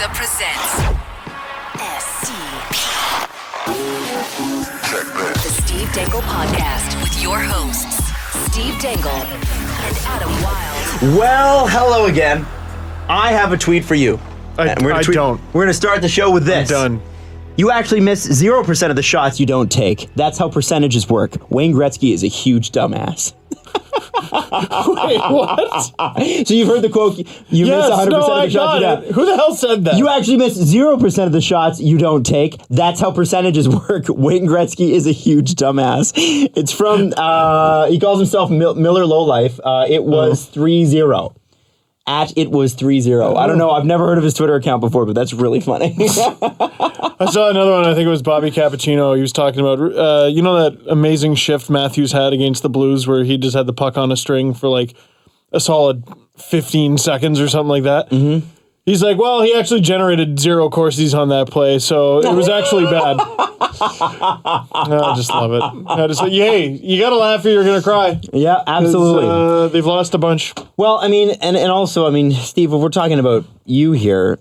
Pizza presents STP. The Steve Dangle Podcast with your hosts, Steve Dangle and Adam Wilde. Well, hello again. I have a tweet for you. I don't. We're going to start the show with this. I'm done. You actually miss 0% of the shots you don't take. That's how percentages work. Wayne Gretzky is a huge dumbass. Wait, what? So you've heard the quote, you miss 100% of the shots you don't. Who the hell said that? You actually miss 0% of the shots you don't take. That's how percentages work. Wayne Gretzky is a huge dumbass. It's from, he calls himself Miller Lowlife. It was 3-0. At it was 3-0. I don't know. I've never heard of his Twitter account before, but that's really funny. I saw another one. I think it was Bobby Cappuccino. He was talking about, you know, that amazing shift Matthews had against the Blues where he just had the puck on a string for like a solid 15 seconds or something like that. Mm-hmm. He's like, well, he actually generated 0 Corsies on that play, so it was actually bad. I just love it. I just like, hey, you got to laugh or you're going to cry. Yeah, absolutely. They've lost a bunch. Well, I mean, and also, I mean, Steve, if we're talking about you here,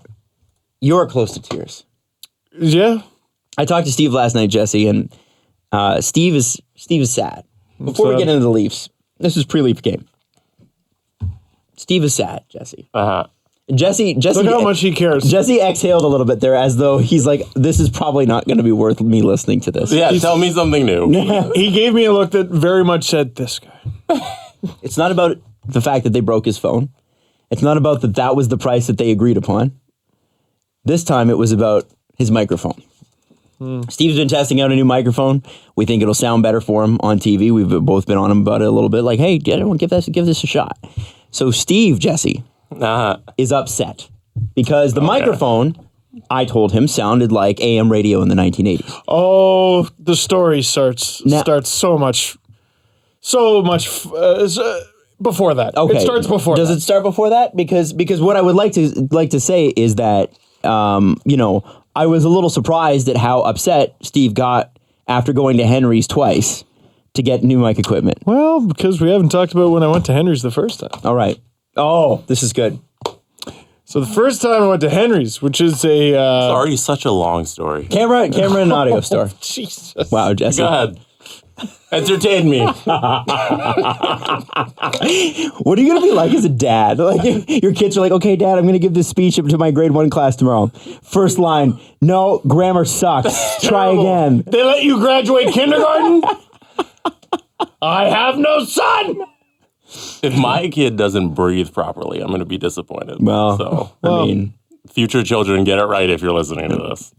you're close to tears. Yeah. I talked to Steve last night, Jesse, and Steve is sad. Before we get into the Leafs, this is pre-Leaf game. Steve is sad, Jesse. Uh-huh. Jesse, look how much he cares. Jesse exhaled a little bit there as though he's like, this is probably not going to be worth me listening to this. Yeah, tell me something new. He gave me a look that very much said, this guy. It's not about the fact that they broke his phone. It's not about that was the price that they agreed upon. This time it was about his microphone. Steve's been testing out a new microphone. We think it'll sound better for him on TV. We've both been on him about it a little bit. Like, hey, give this a shot. So Steve, Jesse, is upset because the microphone, I told him, sounded like AM radio in the 1980s. Oh, the story starts so much before that. Okay. It starts before Does that. it start before that? Because what I would like to say is that, I was a little surprised at how upset Steve got after going to Henry's twice to get new mic equipment. Well, because we haven't talked about when I went to Henry's the first time. All right. Oh, this is good. So the first time I went to Henry's, which is a... It's already such a long story. Camera and audio store. Jesus. Wow, Jesse. Go ahead. Entertain me. What are you going to be like as a dad? Like your kids are like, okay, Dad, I'm going to give this speech to my grade 1 class tomorrow. First line, no, grammar sucks. Try again. They let you graduate kindergarten? I have no son! If my kid doesn't breathe properly, I'm going to be disappointed. Well, I mean... Future children, get it right if you're listening to this.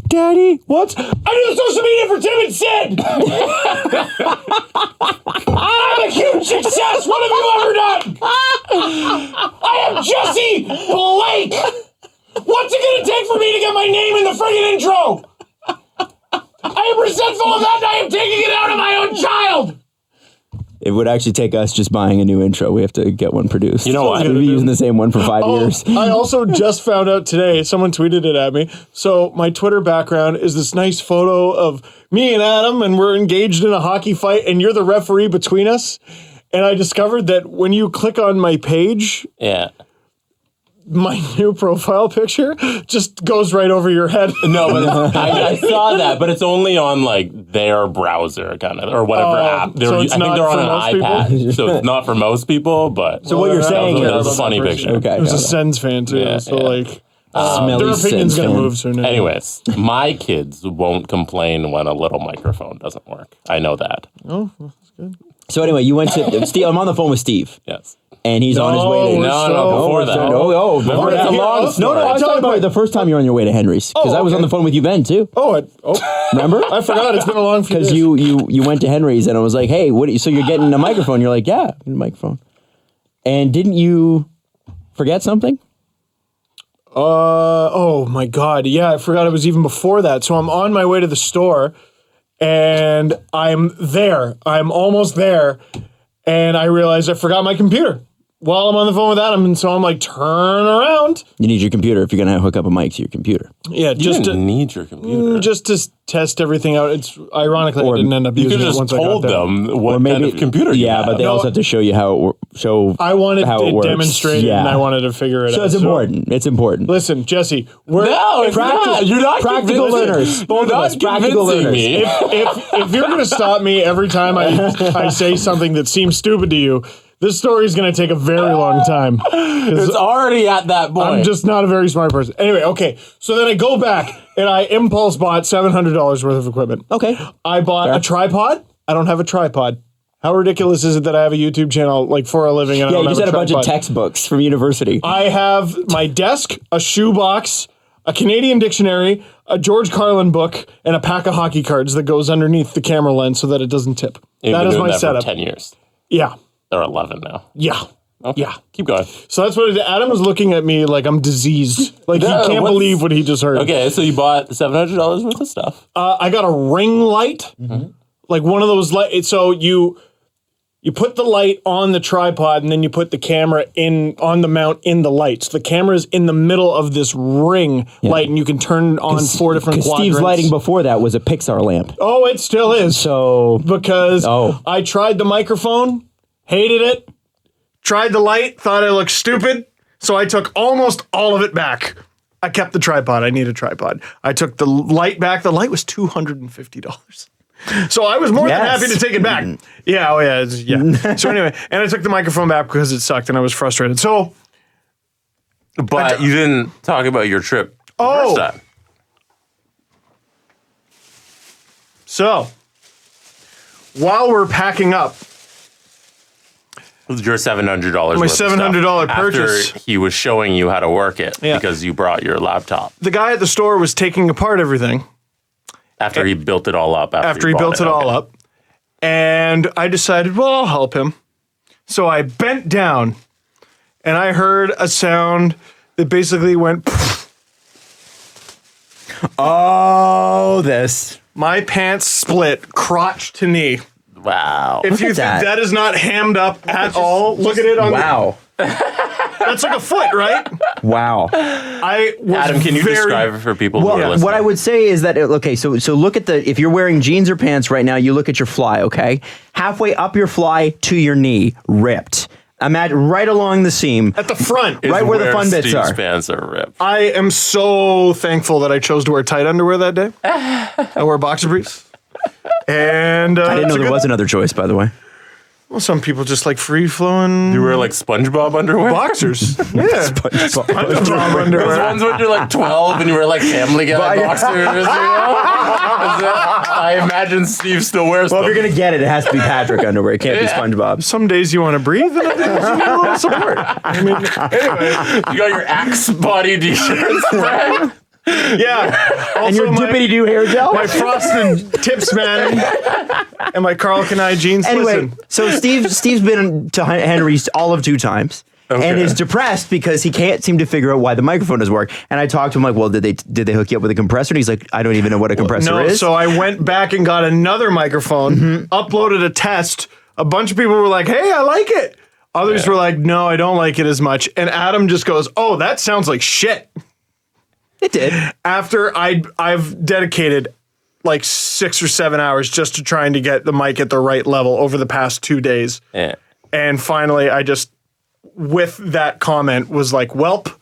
Daddy, what? I do social media for Tim and Sid! I'm a huge success! What have you ever done? I am Jesse Blake! What's it gonna take for me to get my name in the friggin' intro? I am resentful of that and I am taking it out on my own child! It would actually take us just buying a new intro. We have to get one produced. You know what? We'll be using the same one for 5 years. I also just found out today, someone tweeted it at me. So my Twitter background is this nice photo of me and Adam, and we're engaged in a hockey fight, and you're the referee between us. And I discovered that when you click on my page, my new profile picture just goes right over your head. No, but I saw that, but it's only on like their browser kind of or whatever app. So I think they're on an iPad, so it's not for most people. But So what you're saying that is was a funny picture. Okay, It was a Sens fan too, Yeah, so yeah. like Smelly their opinion's Sens gonna fan. move soon. Anyways, my kids won't complain when a little microphone doesn't work. I know that. Oh, that's good. So anyway, you went to Steve. I'm on the phone with Steve. Yes. And he's on his way to... Before that. Before It's that. a long story. No, I'm talking about the first time you were on your way to Henry's. Because I was on the phone with you then, too. Remember? I forgot. It's been a long few days. Because you went to Henry's and I was like, hey, so you're getting a microphone? You're like, yeah, a microphone. And didn't you forget something? Oh my God. Yeah, I forgot it was even before that. So I'm on my way to the store and I'm there. I'm almost there. And I realized I forgot my computer while I'm on the phone with Adam. And so I'm like, turn around. You need your computer if you're going to hook up a mic to your computer. Yeah, You just didn't need your computer. just to test everything out. It's ironically I didn't end up You using could it just once I got told there. them what kind of computer you Yeah, had. but they also have to show you how show. I wanted how it it works. demonstrated, and I wanted to figure it out. So it's important. It's important. Listen, Jesse, we're No, it's not. You're not practical convincing- learners. Both You're of us, not practical convincing learners. me. if you're going to stop me every time I say something that seems stupid to you, this story is going to take a very long time. It's already at that point. I'm just not a very smart person. Anyway, okay. So then I go back and I impulse bought $700 worth of equipment. Okay. I bought a tripod. I don't have a tripod. How ridiculous is it that I have a YouTube channel like for a living and I Yeah, don't you have just had a bunch of tripod? textbooks from university. I have my desk, a shoebox, a Canadian dictionary, a George Carlin book, and a pack of hockey cards that goes underneath the camera lens so that it doesn't tip. You've That been is doing my that setup. for 10 years. Yeah. They're 11 now. Yeah. Okay. Yeah. Keep going. So that's what it, Adam was looking at me like I'm diseased. Like No, he can't what's- believe what he just heard. Okay, so you bought $700 worth of stuff. I got a ring light, like one of those light. So you put the light on the tripod and then you put the camera on the mount in the light. So the camera's in the middle of this ring light and you can turn on 4 different Because quadrants. Steve's lighting before that was a Pixar lamp. Oh, it still is. So Because Oh. I tried the microphone, hated it. Tried the light, thought it looked stupid. So I took almost all of it back. I kept the tripod. I need a tripod. I took the light back. The light was $250. So I was more than Yes. happy to take it back. Yeah, oh yeah, yeah. So anyway, and I took the microphone back because it sucked and I was frustrated. So, But you didn't talk about your trip the Oh. first time. so while we're packing up, It was your $700 My worth of stuff $700 purchase. After he was showing you how to work it Yeah. because you brought your laptop. the guy at the store was taking apart everything After he built it all up. after he bought built it all Okay. up. And I decided, well, I'll help him. So I bent down and I heard a sound that basically went, Oh, this. my pants split crotch to knee. Wow. If you think that. that is not hammed up at all, look at it on Wow. that's like a foot, right? Wow. I was Adam, can you very, describe it for people who are Well, listening? what I would say is that, okay, so look at if you're wearing jeans or pants right now, you look at your fly, okay? Halfway up your fly to your knee, ripped. Imagine right along the seam. at the front. right where the fun bits Steve's are. pants are ripped. I am so thankful that I chose to wear tight underwear that day. I wore boxer briefs. And I didn't know there was another choice, by the way. Well, some people just like free flowing You wear like SpongeBob underwear? boxers. Yeah. SpongeBob. Those Those ones when you're like 12 and you wear like Family Guy boxers, you know? I imagine Steve still wears Well, if them. you're gonna get it, it has to be Patrick underwear. It can't be SpongeBob. Some days you want to breathe, and other days you need a little support. I mean, anyway, You got your Axe body t-shirts, right? yeah. Also, And your dippity-doo hair gel. my frosted tips, man, and my Carl Kanai jeans. Anyway, Listen, so Steve's been to Henry's all of 2 times. Okay. And is depressed because he can't seem to figure out why the microphone doesn't work. And I talked to him like, well, did they hook you up with a compressor? And he's like, I don't even know what a compressor no. is. So I went back and got another microphone, uploaded a test. A bunch of people were like, "Hey, I like it." Others were like, "No, I don't like it as much." And Adam just goes, "Oh, that sounds like shit." It did. After I've dedicated like 6 or 7 hours just to trying to get the mic at the right level over the past 2 days. Yeah. And finally, I just, with that comment, was like, "Welp,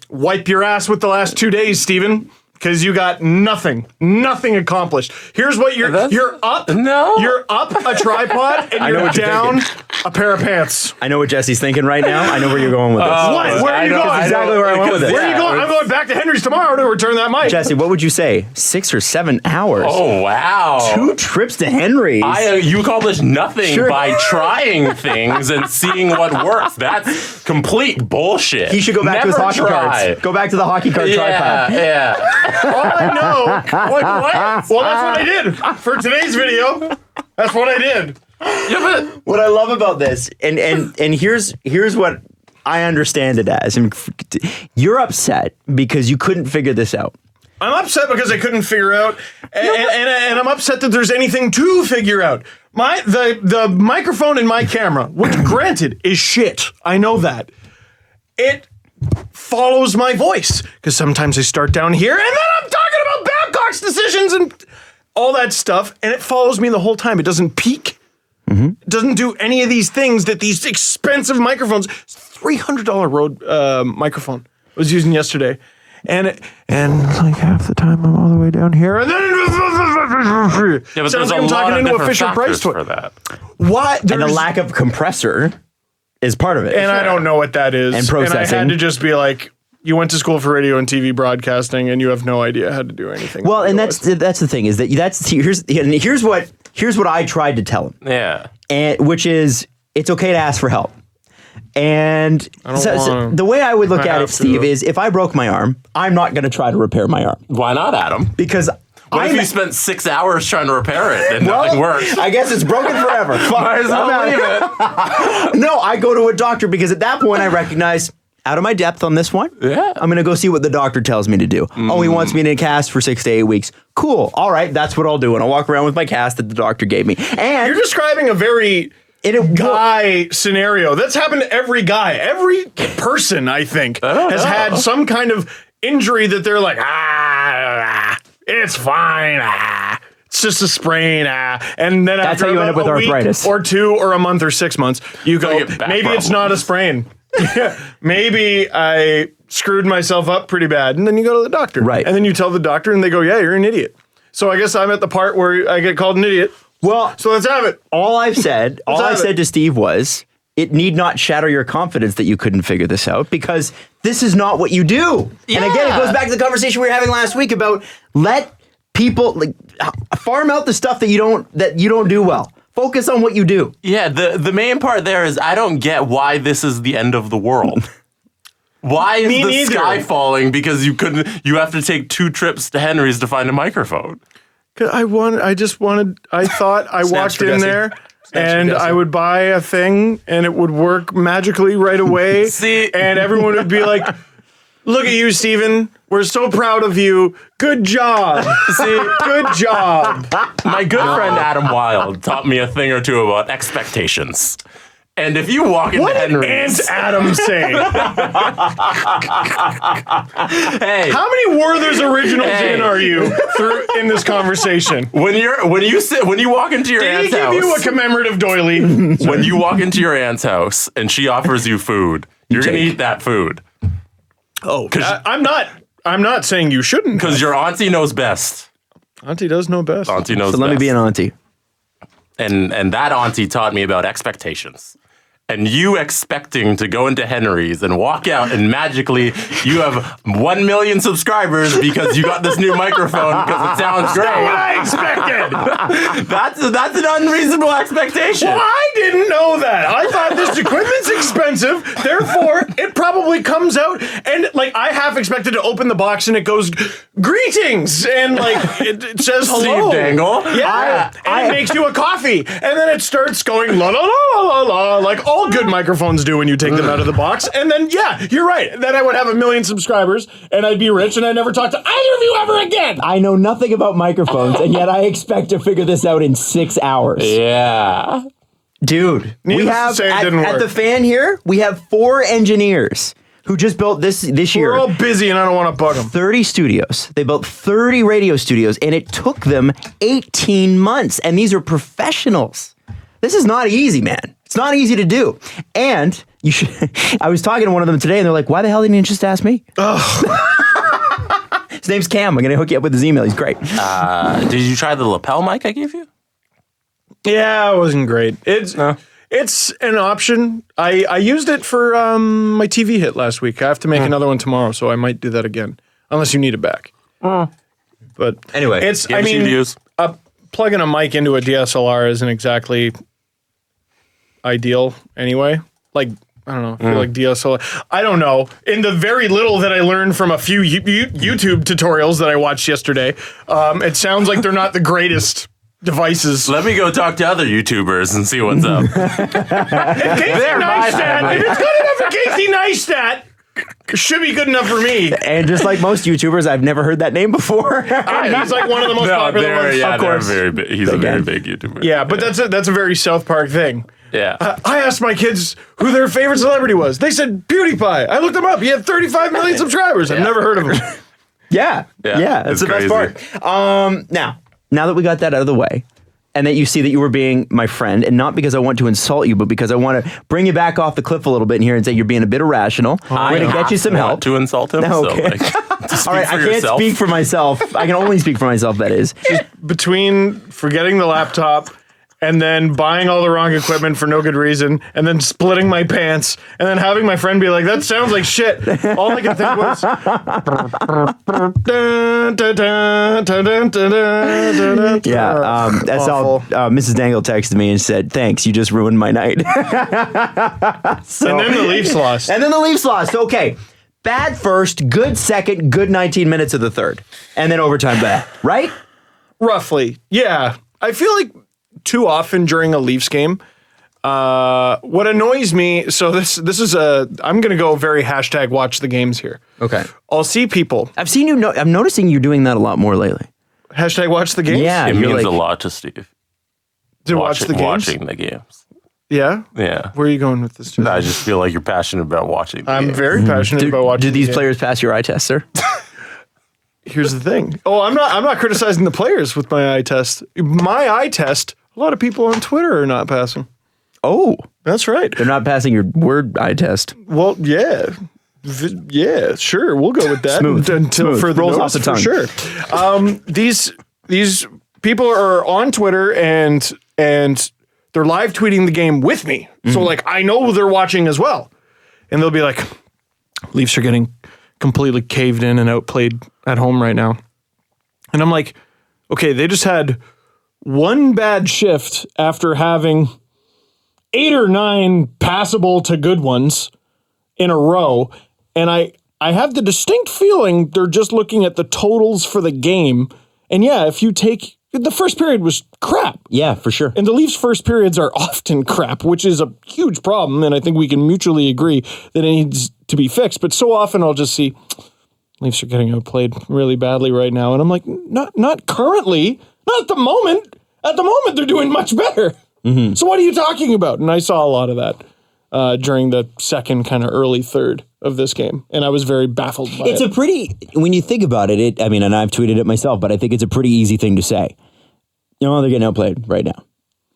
wipe your ass with the last 2 days, Steven, because you got nothing accomplished. Here's what you're up. No. You're up a tripod and know you're what you're down a pair of pants. I know what Jesse's thinking right now. I know where you're going with this. What? Where are you going? That's exactly where I went with it. Where are you going? I'm going back to Henry's tomorrow to return that mic. Jesse, what would you say? 6 or 7 hours. Oh, wow. 2 trips to Henry's. You accomplish nothing Sure. by trying things and seeing what works. That's complete bullshit. He should go back to his Never hockey try. cards. Go back to the hockey card Yeah, tripod. yeah. All I know. What? Well, that's what I did for today's video. That's what I did. Yeah, but What I love about this, and here's what I understand it as. And you're upset because you couldn't figure this out. I'm upset because I couldn't figure out, and I'm upset that there's anything to figure out. The microphone in my camera, which granted is shit, I know that. It follows my voice because sometimes I start down here and then I'm talking about Babcock's decisions and all that stuff, and it follows me the whole time. It doesn't peak. It doesn't do any of these things that these expensive microphones, $300 Rode microphone I was using yesterday. And like half the time I'm all the way down here, and then but sounds like I'm talking into a Fisher Price toy. For that. What? And the lack of compressor is part of it. And I don't know what that is. And processing. And I had to just be like, you went to school for radio and TV broadcasting, and you have no idea how to do anything. Well, and that's the thing is that here's what I tried to tell him. Yeah. And which is it's okay to ask for help. And so the way I would look at it, Steve, is if I broke my arm, I'm not going to try to reper my arm. Why not, Adam? Because what if you spent 6 hours trying to repair it and nothing works? I guess it's broken forever. Might as well leave it. No, I go to a doctor because at that point I recognize out of my depth on this one. Yeah. I'm going to go see what the doctor tells me to do. Oh, he wants me in a cast for 6 to 8 weeks. Cool. All right, that's what I'll do. And I'll walk around with my cast that the doctor gave me. And you're describing a very guy scenario. That's happened to every guy. Every person, I think, has had some kind of injury that they're like, it's fine. It's just a sprain. And then that's after how you end up with arthritis. Or 2 or a month or 6 months, you go, maybe it's not a sprain. Maybe I screwed myself up pretty bad. And then you go to the doctor. Right. And then you tell the doctor and they go, yeah, you're an idiot. So I guess I'm at the part where I get called an idiot. Well, so let's have it. All I said to Steve was, it need not shatter your confidence that you couldn't figure this out because this is not what you do. Yeah. And again, it goes back to the conversation we were having last week about let people farm out the stuff that you don't do well. Focus on what you do. Yeah, the main part there is I don't get why this is the end of the world. Why is the sky falling because you have to take 2 trips to Henry's to find a microphone? I thought I walked in there and I would buy a thing and it would work magically right away. See? And everyone would be like, look at you, Steven. We're so proud of you. Good job. See, good job. My good friend Adam Wilde taught me a thing or two about expectations. And if you walk into Henry's... What did Adam say? Hey. How many Werther's Originals in are you in this conversation? When you walk into your aunt's house... Did he give you a commemorative doily? When you walk into your aunt's house and she offers you food, you're going to eat that food. Oh, I'm not saying you shouldn't. Because your auntie knows best. Auntie does know best. Auntie knows best. So let me be an auntie. And that auntie taught me about expectations. And you expecting to go into Henry's and walk out and magically you have 1 million subscribers because you got this new microphone because it sounds great. That's what I expected. That's an unreasonable expectation. Well, I didn't know that. I thought this equipment's expensive, therefore it probably comes out and I half expected to open the box and it goes greetings and it says hello. Steve Dangle. Yeah. And it makes you a coffee and then it starts going la la la la la like all good microphones do when you take them out of the box. And then, yeah, you're right. Then I would have 1 million subscribers and I'd be rich and I'd never talk to either of you ever again. I know nothing about microphones and yet I expect to figure this out in 6 hours. Yeah. Dude, we have at the fan here, we have 4 engineers who just built this year. We're all busy and I don't want to bug them. 30 studios. They built 30 radio studios and it took them 18 months. And these are professionals. This is not easy, man. It's not easy to do. And you should. I was talking to one of them today and they're like, why the hell didn't you just ask me? His name's Cam. I'm going to hook you up with his email. He's great. Did you try the lapel mic I gave you? Yeah, it wasn't great. It's an option. I used it for my TV hit last week. I have to make another one tomorrow, so I might do that again. Unless you need it back. But anyway, plugging a mic into a DSLR isn't exactly ideal anyway. I don't know. I feel like DSLR. I don't know. In the very little that I learned from a few YouTube tutorials that I watched yesterday, it sounds like they're not the greatest devices. Let me go talk to other YouTubers and see what's up. If it's good enough for Casey Neistat, it should be good enough for me. And just like most YouTubers, I've never heard that name before. He's like one of the most popular ones. Yeah, of course. He's a very big YouTuber. Yeah, but that's a very South Park thing. Yeah. I asked my kids who their favorite celebrity was. They said PewDiePie. I looked him up. He had 35 million subscribers. I've never heard of him. Yeah. That's the best part. Now that we got that out of the way, and that you see that you were being my friend, and not because I want to insult you, but because I want to bring you back off the cliff a little bit in here and say you're being a bit irrational. We're going to get you some help. To insult him. No, okay. So, all right, I can't speak for myself. I can only speak for myself, that is. Between forgetting the laptop and then buying all the wrong equipment for no good reason, and then splitting my pants, and then having my friend be like, that sounds like shit. All I could think was... Yeah, that's all. Mrs. Dangle texted me and said, thanks, you just ruined my night. And then the Leafs lost. And then the Leafs lost. Okay. Bad first, good second, good 19 minutes of the third. And then overtime bad, right? Roughly. Yeah. I feel like too often during a Leafs game, what annoys me, so this is I'm going to go very hashtag watch the games here. Okay. I'll see people. I've seen you, I'm noticing you're doing that a lot more lately. Hashtag watch the games? Yeah. It you're means like, a lot to Steve. To watch the games? Watching the games. Yeah? Yeah. Where are you going with this, Jesse? I just feel like you're passionate about watching the I'm games. very passionate about watching do these the game. players pass your eye test, sir? Here's the thing. Oh, I'm not criticizing the players with my eye test. My eye test, a lot of people on Twitter are not passing. Oh. That's right. They're not passing your word eye test. Well, yeah. Yeah, sure. We'll go with that Smooth. until Smooth. further Rolls notice, off the tongue. for sure. These people are on Twitter and they're live tweeting the game with me. So like I know they're watching as well. And they'll be like, Leafs are getting completely caved in and outplayed at home right now. And I'm like, okay, they just had one bad shift after having 8 or 9 passable to good ones in a row. And I have the distinct feeling they're just looking at the totals for the game. And yeah, if you take the first period was crap. Yeah, for sure. And the Leafs' first periods are often crap, which is a huge problem. And I think we can mutually agree that it needs to be fixed. But so often I'll just see Leafs are getting outplayed really badly right now. And I'm like, not currently, not at the moment. At the moment, they're doing much better. Mm-hmm. So what are you talking about? And I saw a lot of that during the second kind of early third of this game. And I was very baffled by it. It's a pretty, when you think about it, I mean, and I've tweeted it myself, but I think it's a pretty easy thing to say. You know, they're getting outplayed right now.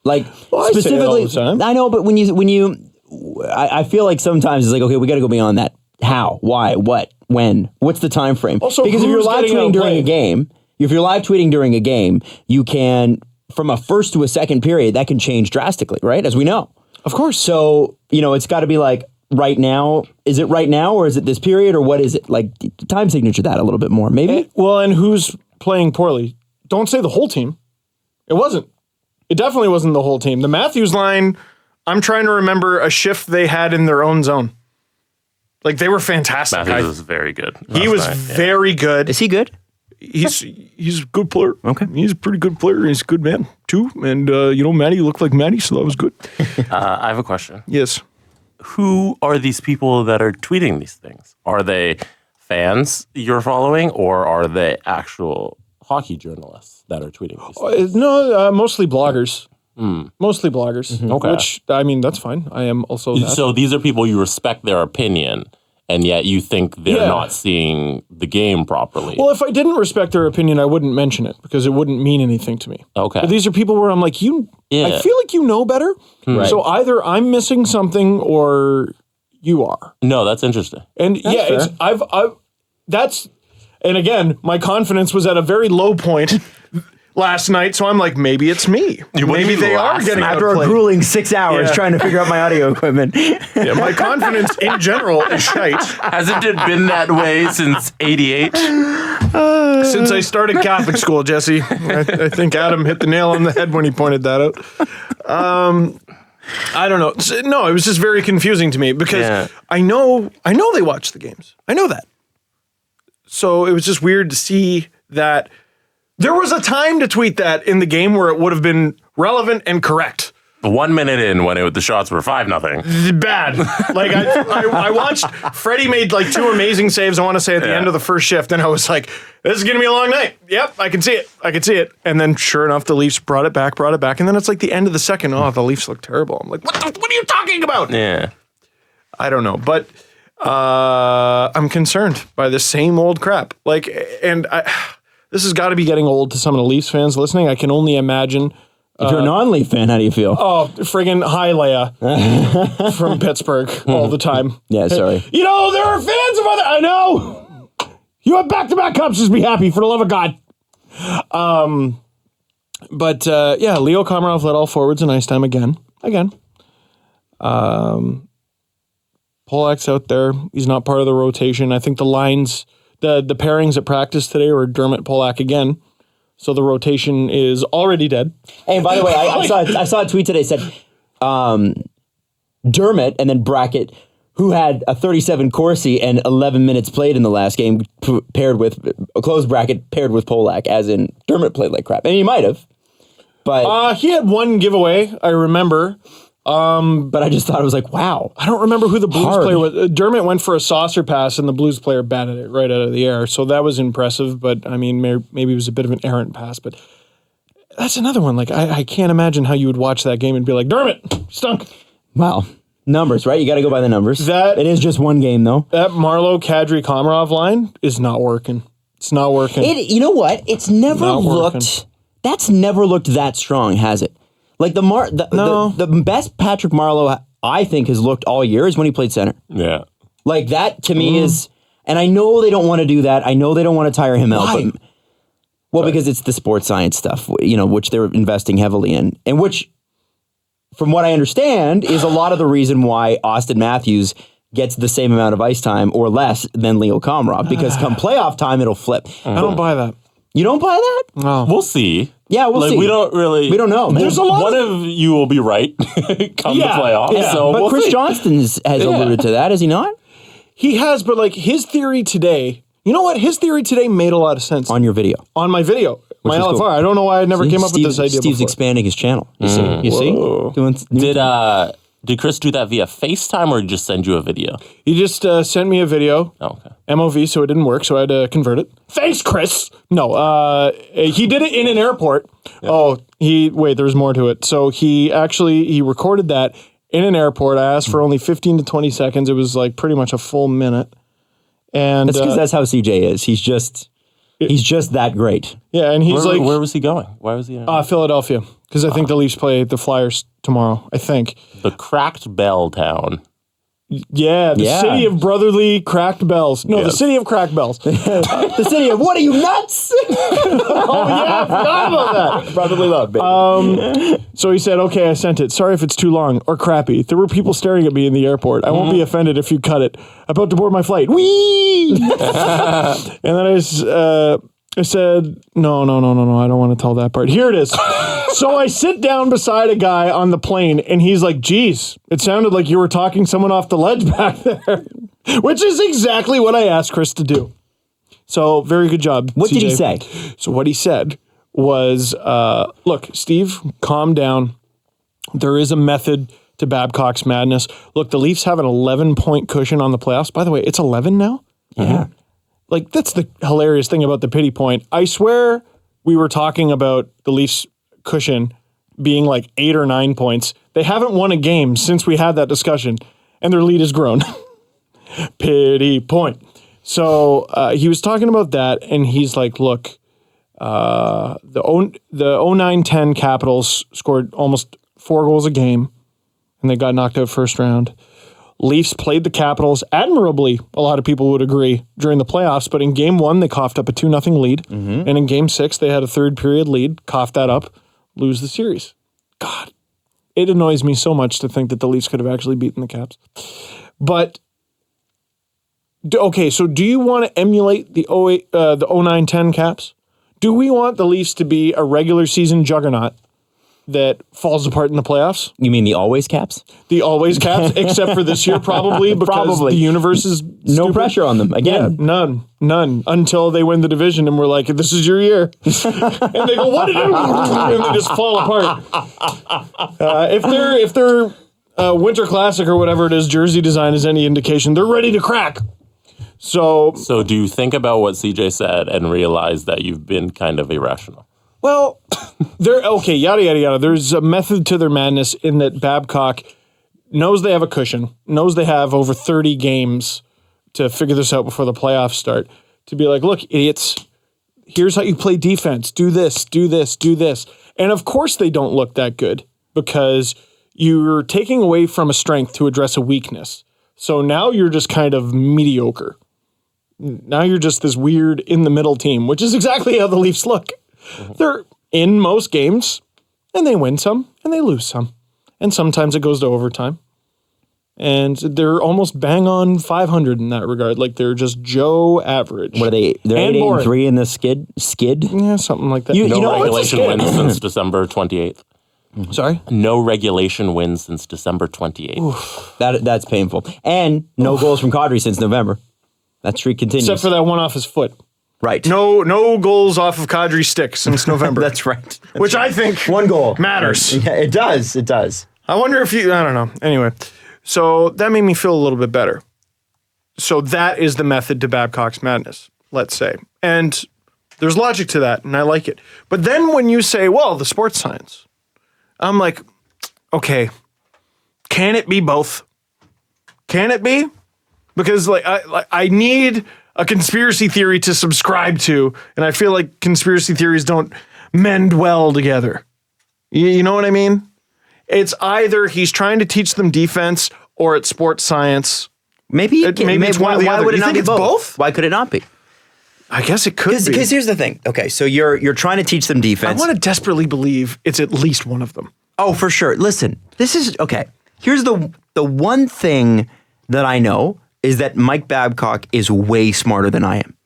Like, specifically, I say it all the time. I know, but when you, I feel like sometimes it's like, okay, we got to go beyond that. How? Why? What? When? What's the time frame? Also, because if you're who's live getting tweeting during a outplayed? game, if you're live tweeting during a game, you can, from a first to a second period, that can change drastically, right? As we know. Of course. So, you know, it's got to be like, right now, is it right now or is it this period or what is it? Like, time signature that a little bit more, maybe? Well, and who's playing poorly? Don't say the whole team. It wasn't. It definitely wasn't the whole team. The Matthews line, I'm trying to remember a shift they had in their own zone. Like, they were fantastic. Matthews was very good. He was very good. Is he good? He's a good player. Okay. He's a pretty good player. He's a good man, too. And, Matty looked like Matty, so that was good. I have a question. Yes. Who are these people that are tweeting these things? Are they fans you're following, or are they actual hockey journalists that are tweeting these things? No, mostly bloggers. Mostly bloggers. Mm-hmm. Okay. Which, I mean, that's fine. I am also that. So these are people you respect their opinion, and yet you think they're Yeah. not seeing the game properly. Well, if I didn't respect their opinion, I wouldn't mention it because it wouldn't mean anything to me. Okay. But these are people where I'm like, I feel like you know better. Right. So either I'm missing something or you are. No, that's interesting. And fair. and again, my confidence was at a very low point last night. So I'm like, maybe it's me. You wouldn't Maybe be they are last getting night. After a outplayed. grueling 6 hours Yeah. trying to figure out my audio equipment. Yeah, my confidence in general is shite. Hasn't it been that way since '88? Since I started Catholic school, Jesse, I think Adam hit the nail on the head when he pointed that out. I don't know. No, it was just very confusing to me because I know they watch the games. I know that. So it was just weird to see that there was a time to tweet that in the game where it would have been relevant and correct. 1 minute in, when the shots were 5-0. Bad. Like I watched Freddie made like 2 amazing saves, I want to say, at the end of the first shift, and I was like, this is gonna be a long night. Yep, I can see it. And then sure enough, the Leafs brought it back, and then it's like the end of the second. Oh, the Leafs look terrible. I'm like, what are you talking about? Yeah. I don't know, but I'm concerned by the same old crap. Like, and this has got to be getting old to some of the Leafs fans listening. I can only imagine If you're a non-Leaf fan, how do you feel? Oh, friggin' hi, Leia from Pittsburgh all the time. Yeah, sorry. You know, there are fans of other... I know! You have back-to-back cups, just be happy, for the love of God. But Leo Komarov led all forwards in ice time again. Polak's out there. He's not part of the rotation. I think the lines, the pairings at practice today were Dermott, Polak again. So the rotation is already dead. Hey, and by the way, I saw a tweet today that said Dermott and then bracket who had a 37 Corsi and 11 minutes played in the last game paired with a closed bracket paired with Polak, as in Dermott played like crap. And he might have. But he had one giveaway, I remember. But I just thought it was like, wow. I don't remember who the Blues player was. Dermott went for a saucer pass, and the Blues player batted it right out of the air. So that was impressive, but I mean, maybe it was a bit of an errant pass. But that's another one. Like, I can't imagine how you would watch that game and be like, Dermott, stunk. Wow. Numbers, right? You got to go by the numbers. It is just one game, though. That Marleau, Kadri, Komarov line is not working. It's not working. You know what? It's never looked... That's never looked that strong, has it? Like the best Patrick Marleau, I think, has looked all year is when he played center. Yeah. Like that to me is, and I know they don't want to do that. I know they don't want to tire him out. But, because it's the sports science stuff, which they're investing heavily in, and which, from what I understand, is a lot of the reason why Austin Matthews gets the same amount of ice time or less than Leo Komarov, because come playoff time, it'll flip. I don't buy that. You don't buy that? No. We'll see. Yeah, we'll see. We don't know. Man. There's one of you will be right come the playoffs. Yeah. So but Chris Johnston has alluded to that, has he not? He has, but like his theory today, you know what? His theory today made a lot of sense. On your video. On my video. My LFR. Cool. I don't know why I never came up with this idea Steve's before. expanding his channel. You see? Did Chris do that via FaceTime or just send you a video? He just sent me a video. Oh, okay. MOV, so it didn't work, so I had to convert it. Thanks, Chris! No, he did it in an airport. Yeah. There's more to it. So he recorded that in an airport. I asked for only 15 to 20 seconds. It was like pretty much a full minute. And that's because that's how CJ is. He's just that great. Yeah, and he's where was he going? Why was he in Philadelphia. Because I think the Leafs play the Flyers tomorrow, I think. The Cracked Bell Town. Yeah, the city of brotherly cracked bells. No, the city of cracked bells. The city of, what are you, nuts? Oh, yeah, I forgot about that. Brotherly love, baby. So he said, okay, I sent it. Sorry if it's too long or crappy. There were people staring at me in the airport. I won't be offended if you cut it. About to board my flight. Whee! And then I said, no, I don't want to tell that part. Here it is. So I sit down beside a guy on the plane, and he's like, geez, it sounded like you were talking someone off the ledge back there, which is exactly what I asked Chris to do. So very good job, What CJ. did he say? So what he said was, look, Steve, calm down. There is a method to Babcock's madness. Look, the Leafs have an 11-point cushion on the playoffs. By the way, it's 11 now? Yeah. Like, that's the hilarious thing about the pity point. I swear we were talking about the Leafs cushion being like 8 or 9 points. They haven't won a game since we had that discussion, and their lead has grown. Pity point. So he was talking about that, and he's like, look, the 09-10 Capitals scored almost 4 goals a game, and they got knocked out first round. Leafs played the Capitals admirably, a lot of people would agree, during the playoffs, but in Game 1, they coughed up a 2-0 lead, and in Game 6, they had a third period lead, coughed that up, lose the series. God, it annoys me so much to think that the Leafs could have actually beaten the Caps. But, okay, so do you want to emulate the 09-10 Caps? Do we want the Leafs to be a regular season juggernaut that falls apart in the playoffs? You mean the always Caps? The always Caps, except for this year, probably, because the universe is no stupid. pressure on them. Again, Yeah, none, until they win the division, and we're like, this is your year. And they go, what did it? And they just fall apart. If their Winter Classic or whatever it is, jersey design is any indication, they're ready to crack. So do you think about what CJ said and realize that you've been kind of irrational? Well, yada, yada, yada. There's a method to their madness in that Babcock knows they have a cushion, knows they have over 30 games to figure this out before the playoffs start, to be like, look, idiots, here's how you play defense. Do this, do this, do this. And of course they don't look that good because you're taking away from a strength to address a weakness. So now you're just kind of mediocre. Now you're just this weird in-the-middle team, which is exactly how the Leafs look. They're in most games, and they win some, and they lose some. And sometimes it goes to overtime. And they're almost bang on 500 in that regard. Like, they're just Joe average. What are they? They're 8-3 in the skid? Yeah, something like that. No regulation wins since December 28th. Sorry? No regulation wins since December 28th. That's painful. And no goals from Kadri since November. That streak continues. Except for that one off his foot. Right. No goals off of Kadri's stick since November. That's right. Which I think one goal matters. Yeah, it does. It does. I wonder if I don't know. Anyway, so that made me feel a little bit better. So that is the method to Babcock's madness, let's say. And there's logic to that, and I like it. But then when you say, well, the sports science, I'm like, okay, can it be both? Can it be? Because I need a conspiracy theory to subscribe to, and I feel like conspiracy theories don't mend well together. You know what I mean? It's either he's trying to teach them defense or it's sports science. Maybe it's one or the other. Would it not be both? Why could it not be? I guess it could be. Because here's the thing. Okay, so you're trying to teach them defense. I want to desperately believe it's at least one of them. Oh, for sure. Listen, this is okay. Here's the one thing that I know is that Mike Babcock is way smarter than I am.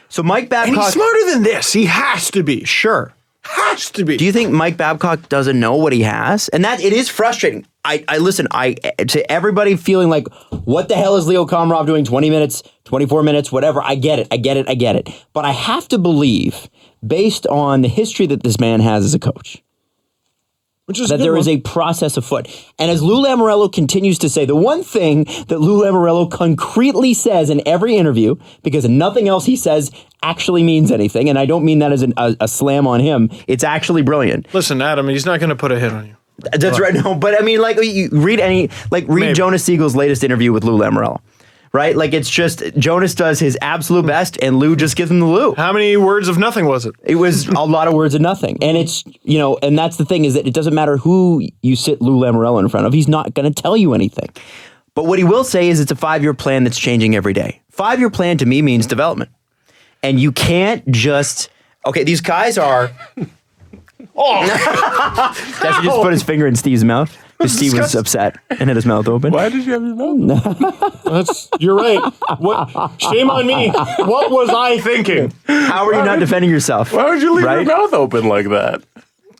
So Mike Babcock... And he's smarter than this. He has to be. Sure. Has to be. Do you think Mike Babcock doesn't know what he has? And that it is frustrating. I listen, to everybody feeling like, what the hell is Leo Komarov doing 20 minutes, 24 minutes, whatever. I get it. But I have to believe, based on the history that this man has as a coach, that there is a process afoot. And as Lou Lamoriello continues to say, the one thing that Lou Lamoriello concretely says in every interview, because nothing else he says actually means anything, and I don't mean that as a slam on him, it's actually brilliant. Listen, Adam, he's not going to put a hit on you. That's right. No, but I mean, like, you read Jonas Siegel's latest interview with Lou Lamoriello. Right? Like, it's just, Jonas does his absolute best, and Lou just gives him the Lou. How many words of nothing was it? It was a lot of words of nothing. And it's, and that's the thing, is that it doesn't matter who you sit Lou Lamoriello in front of. He's not going to tell you anything. But what he will say is it's a 5-year plan that's changing every day. 5-year plan to me means development. And you can't just, okay, these guys are... Jesse just put his finger in Steve's mouth. Because Steve was upset and had his mouth open. Why did you have your mouth? You're right. Shame on me. What was I thinking? How are you not defending yourself? Why would you leave your mouth open like that?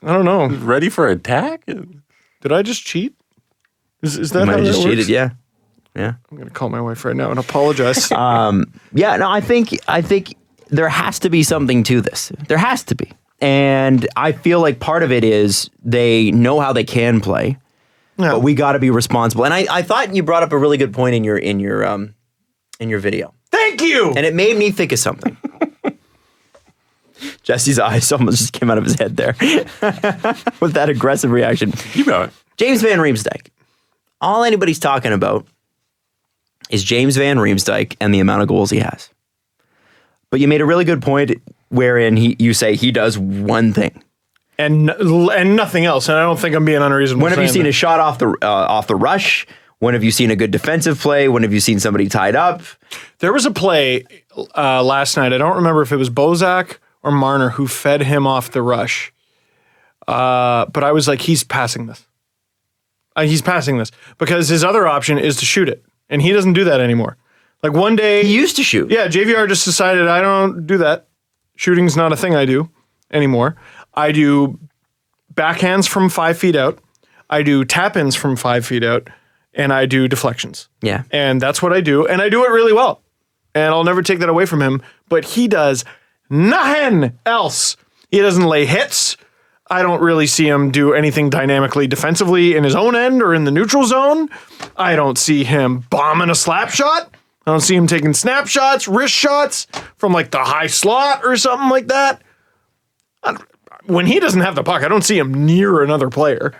I don't know. Ready for attack? Did I just cheat? Is that you how might have that just works? cheated, yeah. I'm going to call my wife right now and apologize. I think there has to be something to this. There has to be. And I feel like part of it is they know how they can play. Yeah. But we got to be responsible. And I thought you brought up a really good point in your video. Thank you. And it made me think of something. Jesse's eyes almost just came out of his head there with that aggressive reaction. You know it. James Van Riemsdyk. All anybody's talking about is James Van Riemsdyk and the amount of goals he has. But you made a really good point wherein you say he does one thing. And nothing else. And I don't think I'm being unreasonable. When have you seen a shot off the rush? When have you seen a good defensive play? When have you seen somebody tied up? There was a play last night. I don't remember if it was Bozak or Marner who fed him off the rush. But I was like, he's passing this. He's passing this. Because his other option is to shoot it. And he doesn't do that anymore. Like one day... He used to shoot. Yeah, JVR just decided I don't do that. Shooting's not a thing I do anymore. I do backhands from 5 feet out. I do tap-ins from 5 feet out. And I do deflections. Yeah. And that's what I do. And I do it really well. And I'll never take that away from him. But he does nothing else. He doesn't lay hits. I don't really see him do anything dynamically defensively in his own end or in the neutral zone. I don't see him bombing a slap shot. I don't see him taking snapshots, wrist shots from like the high slot or something like that. When he doesn't have the puck, I don't see him near another player.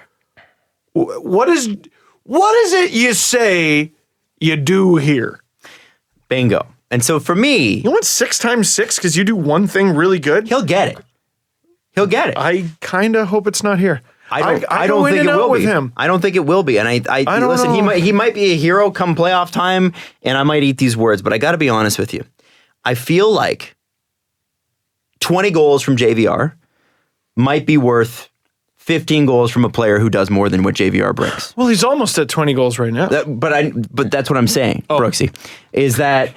What is it you say you do here? Bingo. And so for me, You want 6 times 6 because you do one thing really good? he'll get it. He'll get it. I kind of hope it's not here. I don't go in think and it out will with be. him. I don't think it will be. And I don't listen, know. he might be a hero come playoff time, and I might eat these words, but I got to be honest with you. I feel like 20 goals from JVR might be worth 15 goals from a player who does more than what JVR brings. Well, he's almost at 20 goals right now. But that's what I'm saying, Brooksy, is that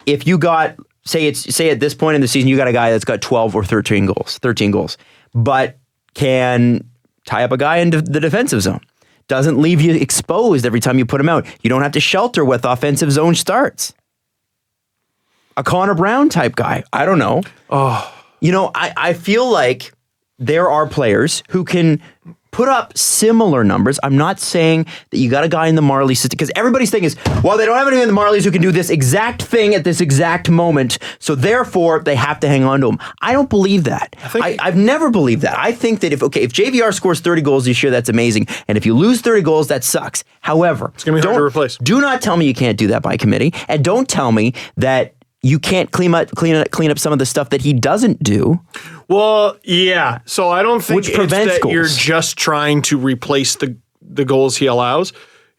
if you got say at this point in the season you got a guy that's got 12 or 13 goals, but can tie up a guy into the defensive zone, doesn't leave you exposed every time you put him out. You don't have to shelter with offensive zone starts. A Connor Brown type guy. I don't know. I feel like there are players who can put up similar numbers. I'm not saying that you got a guy in the Marlies system, because everybody's thing is, well, they don't have anyone in the Marlies who can do this exact thing at this exact moment, so therefore they have to hang on to him. I don't believe that. I've never believed that. I think that if JVR scores 30 goals this year, that's amazing. And if you lose 30 goals, that sucks. However, It's going to be hard to replace. Do not tell me you can't do that by committee, and don't tell me that you can't clean up some of the stuff that he doesn't do. Well, yeah. So I don't think Which prevents it's that goals. you're just trying to replace the goals he allows.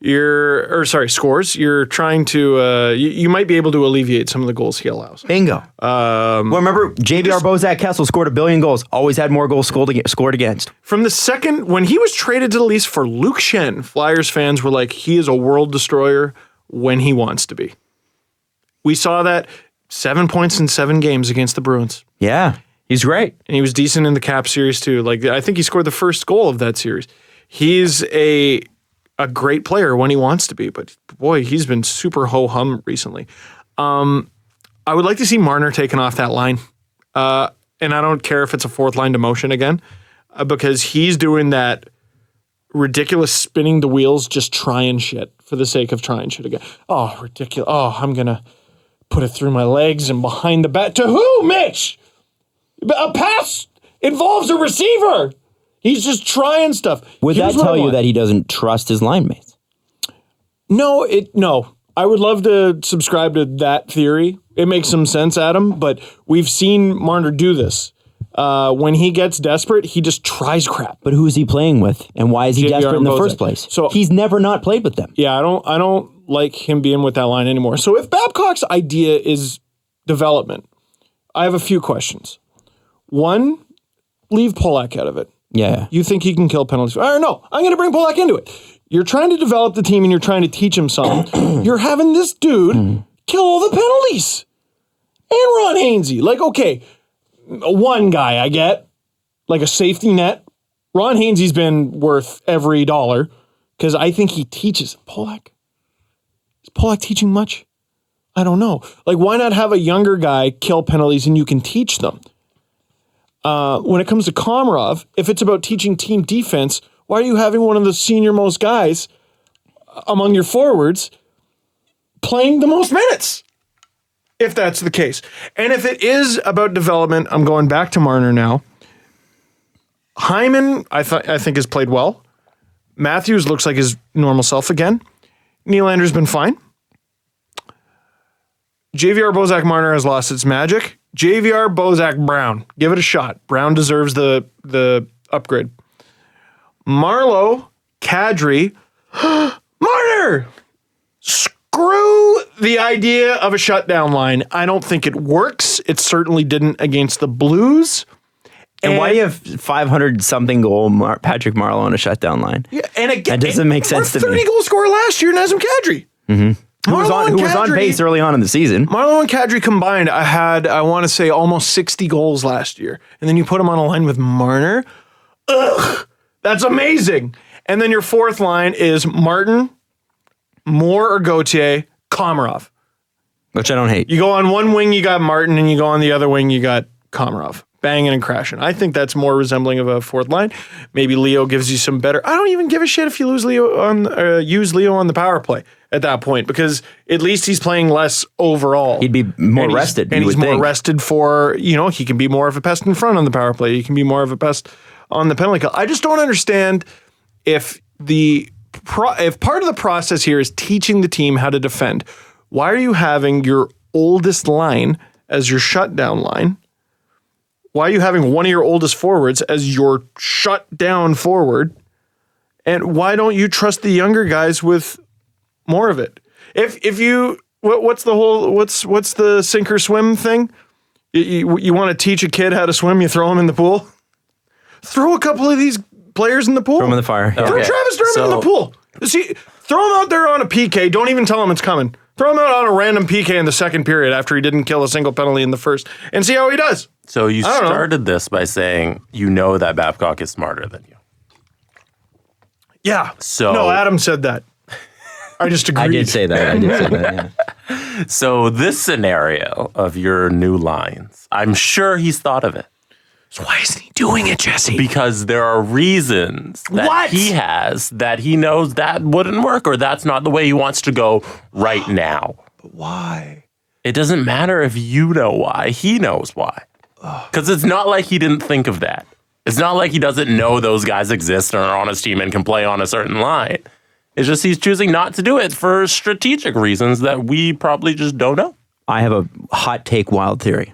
Scores. You're trying to, you might be able to alleviate some of the goals he allows. Bingo. Well, remember, JVR Bozak Kessel scored 1 billion goals, always had more goals scored against. From the second, when he was traded to the Leafs for Luke Schenn, Flyers fans were like, he is a world destroyer when he wants to be. We saw that 7 points in 7 games against the Bruins. Yeah, he's great. And he was decent in the Cap series too. Like, I think he scored the first goal of that series. He's a great player when he wants to be, but boy, he's been super ho-hum recently. I would like to see Marner taken off that line. And I don't care if it's a 4th line demotion again, because he's doing that ridiculous spinning the wheels, just trying shit for the sake of trying shit again. Oh, ridiculous. Oh, I'm going to put it through my legs and behind the bat. To who, Mitch? A pass involves a receiver. He's just trying stuff. Would Here's that what I tell you want. that he doesn't trust his line mates? No. I would love to subscribe to that theory. It makes some sense, Adam, but we've seen Marner do this. When he gets desperate, he just tries crap. But who is he playing with, and why is he JVR desperate in and the Bozak. first place? So he's never not played with them. Yeah, I don't like him being with that line anymore. So if Babcock's idea is development, I have a few questions. One, leave Polak out of it. Yeah. You think he can kill penalties? Or no, I'm going to bring Polak into it. You're trying to develop the team and you're trying to teach him something. You're having this dude kill all the penalties. And Ron Hainsey. Like, okay, one guy I get, like a safety net. Ron Hainsey's been worth every dollar because I think he teaches. Polak? Is Polak teaching much? I don't know. Like, why not have a younger guy kill penalties and you can teach them? When it comes to Komarov, if it's about teaching team defense, why are you having one of the senior most guys among your forwards playing the most minutes? If that's the case. And if it is about development, I'm going back to Marner now. Hyman, I think has played well. Matthews looks like his normal self again. Nylander's been fine. JVR Bozak Marner has lost its magic. JVR Bozak Brown. Give it a shot. Brown deserves the upgrade. Marleau, Kadri, Marner! Screw the idea of a shutdown line. I don't think it works. It certainly didn't against the Blues. And why do you have 500-something goal Patrick Marleau on a shutdown line? Yeah, and again, That doesn't make sense to me. 30 goal scorer last year, Nazem Kadri. Who was on pace early on in the season. Marleau and Kadri combined, I want to say, almost 60 goals last year. And then you put him on a line with Marner. Ugh, that's amazing. And then your 4th line is Martin, Moore or Gauthier, Komarov. Which I don't hate. You go on one wing, you got Martin, and you go on the other wing, you got Komarov. Banging and crashing. I think that's more resembling of a 4th line. Maybe Leo gives you some better. I don't even give a shit if you use Leo on the power play at that point, because at least he's playing less overall. He'd be more rested. And he's more think. rested for, he can be more of a pest in front on the power play. He can be more of a pest on the penalty kill. I just don't understand if part of the process here is teaching the team how to defend. Why are you having your oldest line as your shutdown line? Why are you having one of your oldest forwards as your shutdown forward? And why don't you trust the younger guys with more of it? If you what's the sink or swim thing? You want to teach a kid how to swim, you throw him in the pool? Throw a couple of these players in the pool. Throw him in the fire. Throw Travis Dermott in the pool. See, throw him out there on a PK. Don't even tell him it's coming. Throw him out on a random PK in the second period after he didn't kill a single penalty in the first and see how he does. So you started this by saying you know that Babcock is smarter than you. Yeah. So no, Adam said that. I just agreed. I did say that, yeah. So this scenario of your new lines, I'm sure he's thought of it. So why isn't he doing it, Jesse? Because there are reasons that he has that he knows that wouldn't work or that's not the way he wants to go right now. But why? It doesn't matter if you know why. He knows why. Because it's not like he didn't think of that. It's not like he doesn't know those guys exist and are on his team and can play on a certain line. It's just he's choosing not to do it for strategic reasons that we probably just don't know. I have a hot take wild theory.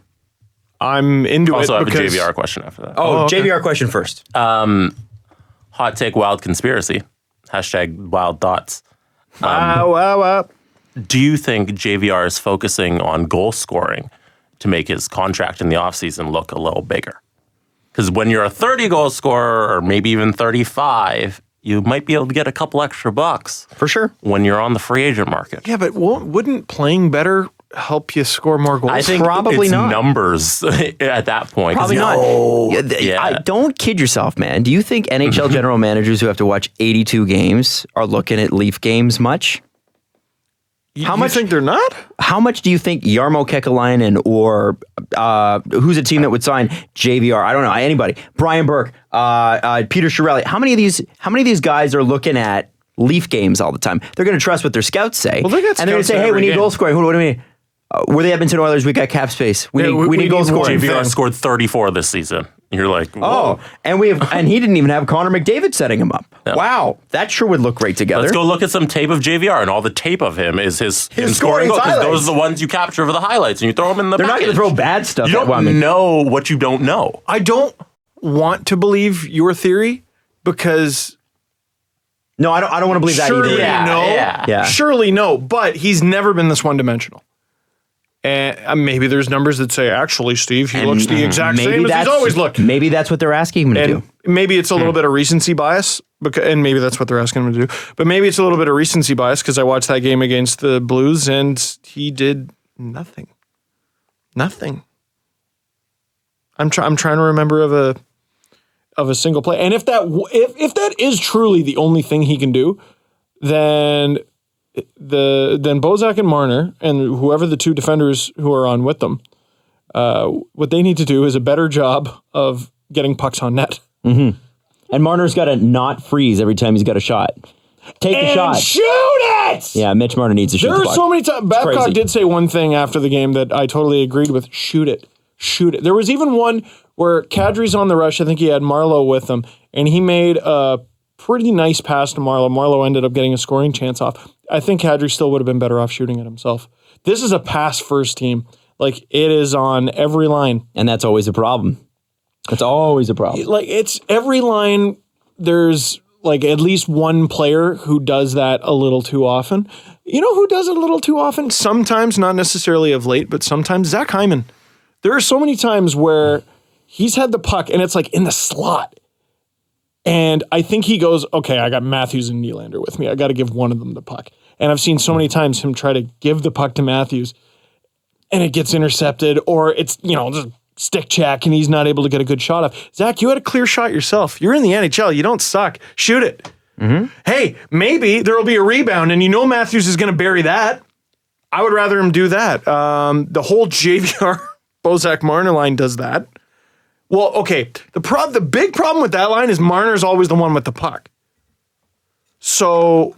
I'm into it. Also, I have a JVR question after that. Oh, okay. JVR question first. Hot take wild conspiracy. # wild thoughts. Do you think JVR is focusing on goal scoring to make his contract in the offseason look a little bigger? Because when you're a 30-goal scorer or maybe even 35, you might be able to get a couple extra bucks. For sure. When you're on the free agent market. Yeah, but wouldn't playing better help you score more goals? I think probably it's not. numbers at that point. Probably not. Yeah. Don't kid yourself, man. Do you think NHL general managers who have to watch 82 games are looking at Leaf games much? How much think they're not? How much do you think Jarmo Kekalainen or who's a team that would sign JVR? I don't know, anybody. Brian Burke, Peter Chiarelli. How many of these guys are looking at Leaf games all the time? They're going to trust what their scouts say. Well, they got and they're going to say, hey, we need goal scoring. What do we need? We're the Edmonton Oilers. We got cap space. We need goal scoring. JVR scored 34 this season. You're like, whoa. Oh, and he didn't even have Connor McDavid setting him up. Yeah. Wow, that sure would look great together. Let's go look at some tape of JVR, and all the tape of him is his scoring goals. Because those are the ones you capture for the highlights, and you throw them in the They're package. not going to throw bad stuff. You don't know what you don't know. I don't want to believe your theory because... No, I don't want to believe that either. Yeah. Surely no, but he's never been this one-dimensional. And maybe there's numbers that say, actually, Steve, he looks the exact same as he's always looked. Maybe that's what they're asking him to do. Maybe it's a little bit of recency bias, and maybe that's what they're asking him to do. But maybe it's a little bit of recency bias because I watched that game against the Blues and he did nothing. Nothing. I'm trying to remember of a single play. And if that is truly the only thing he can do, then Bozak and Marner and whoever the two defenders who are on with them, what they need to do is a better job of getting pucks on net. Mm-hmm. And Marner's got to not freeze every time he's got a shot. Take the shot. Shoot it! Yeah, Mitch Marner needs to shoot the puck. There are so many times. Babcock did say one thing after the game that I totally agreed with. Shoot it. Shoot it. There was even one where Kadri's on the rush. I think he had Marleau with him, and he made a pretty nice pass to Marleau. Marleau ended up getting a scoring chance off. I think Kadri still would have been better off shooting it himself. This is a pass-first team. Like, it is on every line. And that's always a problem. That's always a problem. Like, it's every line, there's like at least one player who does that a little too often. You know who does it a little too often? Sometimes, not necessarily of late, but sometimes Zach Hyman. There are so many times where he's had the puck and it's like in the slot. And I think he goes, okay, I got Matthews and Nylander with me. I got to give one of them the puck. And I've seen so many times him try to give the puck to Matthews and it gets intercepted or it's, just stick check and he's not able to get a good shot off. Zach, you had a clear shot yourself. You're in the NHL. You don't suck. Shoot it. Mm-hmm. Hey, maybe there will be a rebound and Matthews is going to bury that. I would rather him do that. The whole JVR Bozak Marner line does that. Well, okay, the big problem with that line is Marner's always the one with the puck. So,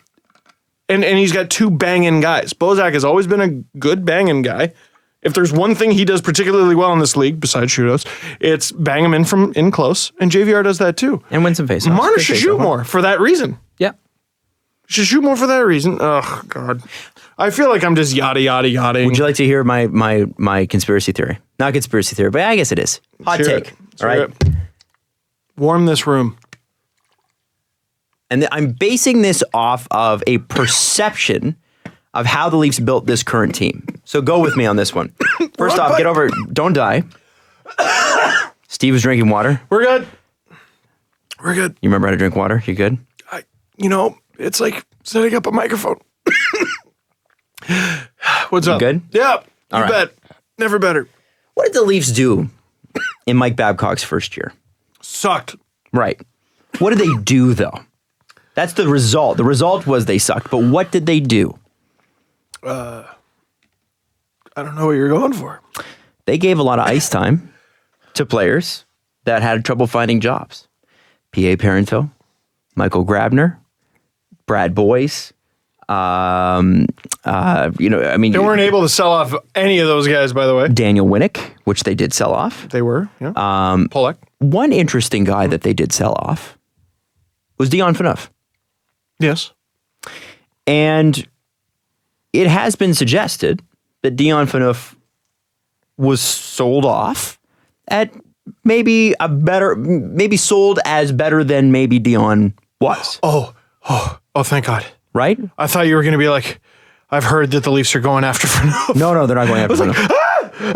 and he's got two banging guys. Bozak has always been a good banging guy. If there's one thing he does particularly well in this league, besides shootouts, it's bang him in from in close, and JVR does that too. And win some faceoffs. Marner should shoot more for that reason. Yeah. Should shoot more for that reason. Oh, God. I feel like I'm just yada. Would you like to hear my conspiracy theory? Not conspiracy theory, but I guess it is. Hot take. All right. Warm this room. And I'm basing this off of a perception of how the Leafs built this current team. So go with me on this one. First off, get over it. Don't die. Steve is drinking water. We're good. You remember how to drink water? You good? It's like setting up a microphone. What's up? Good? Yeah. All right. Bet. Never better. What did the Leafs do in Mike Babcock's first year? Sucked. Right. What did they do, though? That's the result. The result was they sucked. But what did they do? I don't know what you're going for. They gave a lot of ice time to players that had trouble finding jobs. P.A. Parenteau, Michael Grabner, Brad Boyce. They weren't able to sell off any of those guys, by the way. Daniel Winnick, which they did sell off. They were, yeah. Pollock. One interesting guy that they did sell off was Dion Phaneuf. Yes. And it has been suggested that Dion Phaneuf was sold off at maybe sold as better than maybe Dion was. Oh, thank God. Right? I thought you were going to be like, I've heard that the Leafs are going after Phaneuf. No, they're not going after Phaneuf.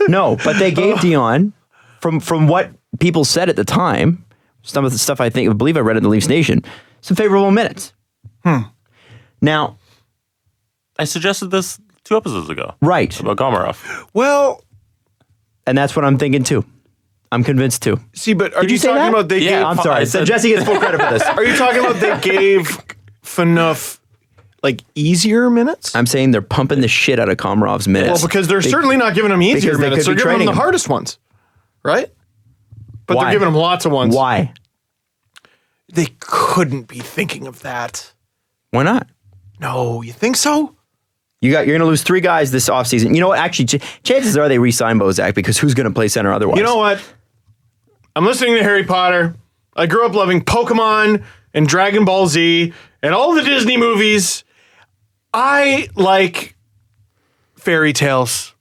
No, but they gave Dion, from what people said at the time, some of the stuff I believe I read in the Leafs Nation, some favorable minutes. Now, I suggested this 2 episodes ago. Right. About Komarov. Well, and that's what I'm thinking too. I'm convinced too. See, but are Did you say talking that? about they Yeah, gave... I'm sorry. So Jesse gets full credit for this. Are you talking about they gave Phaneuf easier minutes? I'm saying they're pumping the shit out of Komarov's minutes. Well, because they're certainly not giving him easier because they minutes. could They're be giving him trading the him. hardest ones, right? But Why? they're giving him lots of ones. Why? They couldn't be thinking of that. Why not? No, you think so? You're going to lose 3 guys this offseason. You know what? Actually, chances are they re-sign Bozak because who's going to play center otherwise? You know what? I'm listening to Harry Potter. I grew up loving Pokemon and Dragon Ball Z and all the Disney movies. I like fairy tales.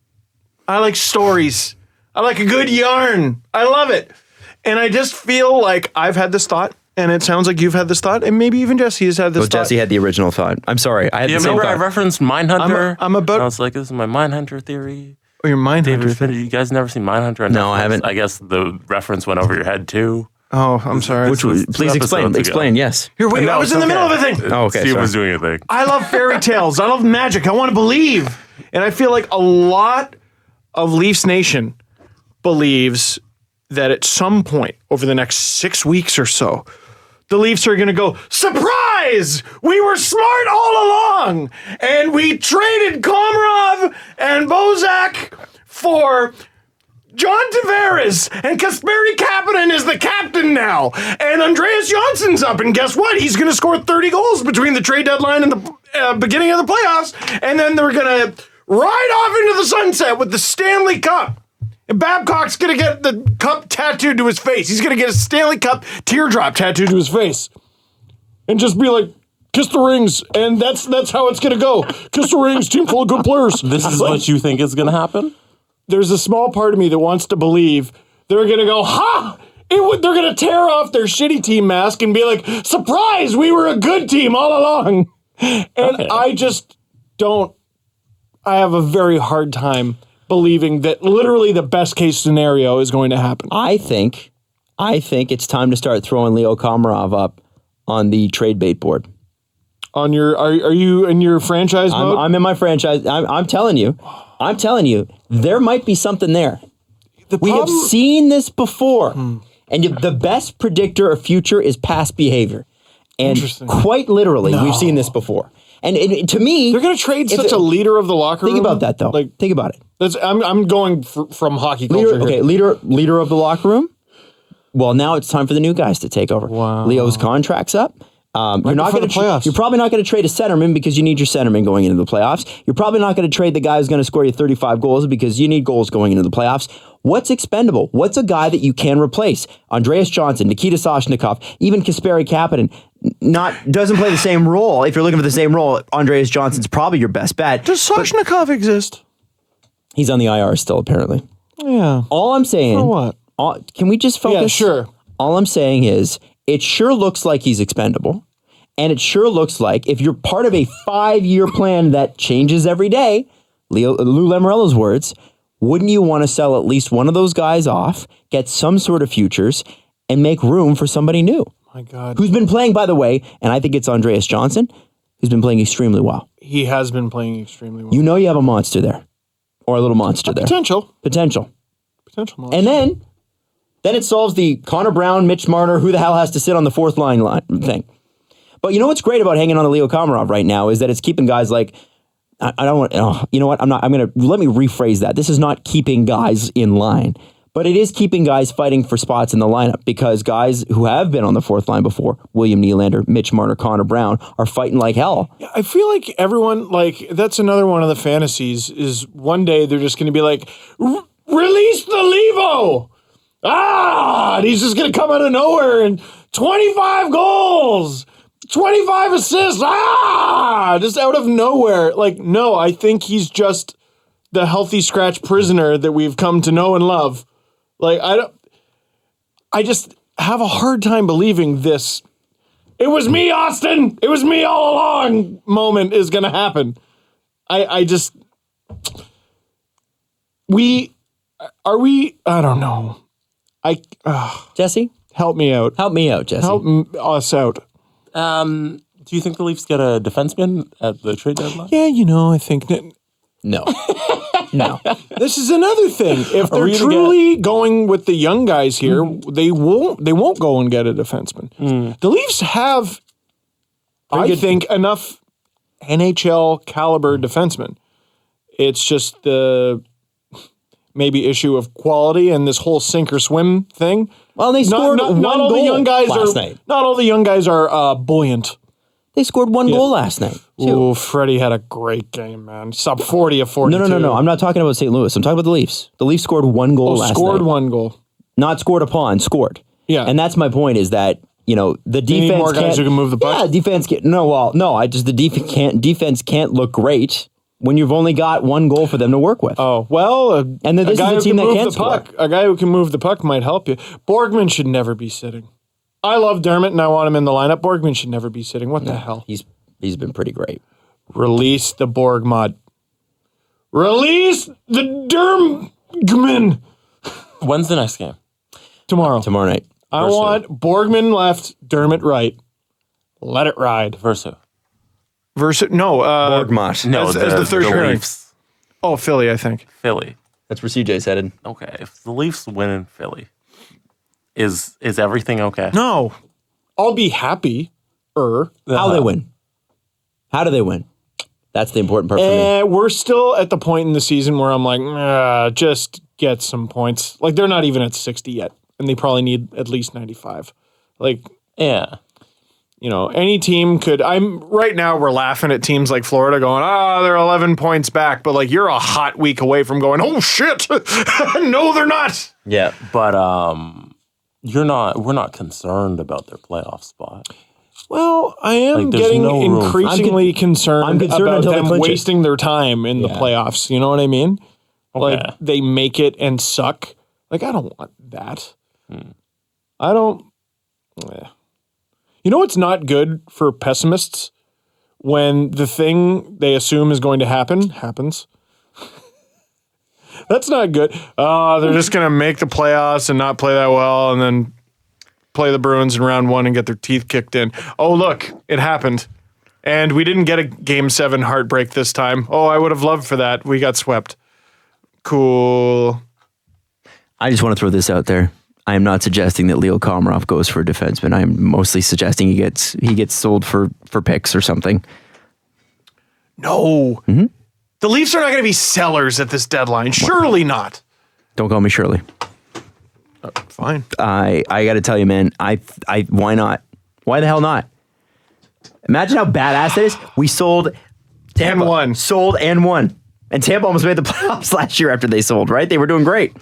I like stories. I like a good yarn. I love it. And I just feel like I've had this thought, and it sounds like you've had this thought, and maybe even Jesse has had this thought. Jesse had the original thought. I'm sorry. I had the same remember thought. I referenced Mindhunter? I'm about... I was like, this is my Mindhunter theory. Oh, your Mindhunter theory. You guys never seen Mindhunter on No, Netflix? I haven't. I guess the reference went over your head too. Oh, I'm sorry. Please explain. Explain, yes. Here, wait, I was in the middle of a thing. Oh, okay. Steve sorry. was doing a thing. I love fairy tales. I love magic. I want to believe. And I feel like a lot of Leafs Nation believes that at some point over the next 6 weeks or so, the Leafs are going to go, surprise! We were smart all along! And we traded Komarov and Bozak for John Tavares, and Kasperi Kapanen is the captain now. And Andreas Johnson's up, and guess what? He's going to score 30 goals between the trade deadline and the beginning of the playoffs. And then they're going to ride off into the sunset with the Stanley Cup. And Babcock's going to get the cup tattooed to his face. He's going to get a Stanley Cup teardrop tattooed to his face. And just be like, kiss the rings. And that's how it's going to go. Kiss the rings, team full of good players. This is what you think is going to happen? There's a small part of me that wants to believe they're going to go, ha! They're going to tear off their shitty team mask and be like, surprise, we were a good team all along. And okay. I just don't, I have a very hard time believing that literally the best case scenario is going to happen. I think it's time to start throwing Leo Komarov up on the trade bait board. On your, are you in your franchise mode? I'm in my franchise. I'm telling you, there might be something there. We have seen this before. And the best predictor of future is past behavior. And quite literally, we've seen this before. And to me, they're going to trade such a leader of the locker room. Think about that, though. Think about it. I'm going from hockey culture. Leader of the locker room. Well, now it's time for the new guys to take over. Wow. Leo's contract's up. You're not before going the to. playoffs. You're probably not going to trade a centerman because you need your centerman going into the playoffs. You're probably not going to trade the guy who's going to score you 35 goals because you need goals going into the playoffs. What's expendable? What's a guy that you can replace? Andreas Johnson, Nikita Soshnikov, even Kasperi Kapanen. Doesn't play the same role. If you're looking for the same role, Andreas Johnson's probably your best bet. Does Soshnikov exist? He's on the IR still, apparently. Yeah. All I'm saying. For what? Can we just focus? Yeah, sure. All I'm saying is, it sure looks like he's expendable. And it sure looks like if you're part of a 5-year plan that changes every day, Lou Lamoriello's words, wouldn't you want to sell at least one of those guys off, get some sort of futures, and make room for somebody new? My God. Who's been playing, by the way, and I think it's Andreas Johnson, who's been playing extremely well. He has been playing extremely well. You know you have a monster there. Or a little monster there. Potential. Potential. Monster. And then it solves the Connor Brown, Mitch Marner, who the hell has to sit on the fourth line thing. But you know what's great about hanging on to Leo Komarov right now is that it's keeping guys like, I don't want, you know what, let me rephrase that. This is not keeping guys in line, but it is keeping guys fighting for spots in the lineup because guys who have been on the fourth line before, William Nylander, Mitch Marner, Connor Brown, are fighting like hell. Yeah, I feel like everyone, that's another one of the fantasies is one day they're just going to be like, release the Levo! And he's just going to come out of nowhere and 25 goals! 25 assists, just out of nowhere. No, I think he's just the healthy scratch prisoner that we've come to know and love. I just have a hard time believing this. It was me, Austin. It was me all along moment is going to happen. I don't know. Jesse? Help me out. Help me out, Jesse. Help us out. Do you think the Leafs get a defenseman at the trade deadline? Yeah, I think No. No. this is another thing. If they're truly going with the young guys here, they won't go and get a defenseman. The Leafs have, I think, enough NHL caliber defensemen. It's just the maybe issue of quality and this whole sink or swim thing. Well, they scored one all goal the young guys last night. Not all the young guys are buoyant. They scored one goal last night, too. Ooh, Freddie had a great game, man. Sub 40 of 42. No. I'm not talking about St. Louis. I'm talking about the Leafs. The Leafs scored one goal last night. Scored one goal. Not scored upon, scored. Yeah. And that's my point is that, the defense need more guys who can move the puck? Yeah, defense can't. The defense can't look great when you've only got one goal for them to work with. Oh, well, and then this is a team that can't score. A guy who can move the puck might help you. Borgman should never be sitting. I love Dermott and I want him in the lineup. Borgman should never be sitting. What the hell? He's been pretty great. Release the Borg mod. Release the Dermgman. When's the next game? Tomorrow night. I want Borgman left, Dermott right. Let it ride. Versus Borgmott. No, as the third pairing. Leafs. Oh, Philly, I think. Philly. That's where CJ's headed. Okay, if the Leafs win in Philly, is everything okay? No. I'll be happy. How they win? How do they win? That's the important part for me. We're still at the point in the season where I'm like, just get some points. They're not even at 60 yet, and they probably need at least 95. Yeah. Any team could. Right now we're laughing at teams like Florida going, they're 11 points back, but you're a hot week away from going, oh shit, no, they're not. Yeah, but we're not concerned about their playoff spot. Well, I am getting increasingly concerned about them wasting their time in the playoffs. You know what I mean? Okay. They make it and suck. I don't want that. I don't. You know what's not good for pessimists? When the thing they assume is going to happen happens. That's not good. They're just going to make the playoffs and not play that well and then play the Bruins in round 1 and get their teeth kicked in. Oh, look, it happened. And we didn't get a Game 7 heartbreak this time. Oh, I would have loved for that. We got swept. Cool. I just want to throw this out there. I am not suggesting that Leo Komarov goes for a defenseman. I am mostly suggesting he gets sold for picks or something. No. Mm-hmm. The Leafs are not going to be sellers at this deadline. Surely not. Don't call me Shirley. Fine. I got to tell you, man. Why not? Why the hell not? Imagine how badass that is. We sold Tampa. And won. Sold and won. And Tampa almost made the playoffs last year after they sold, right? They were doing great.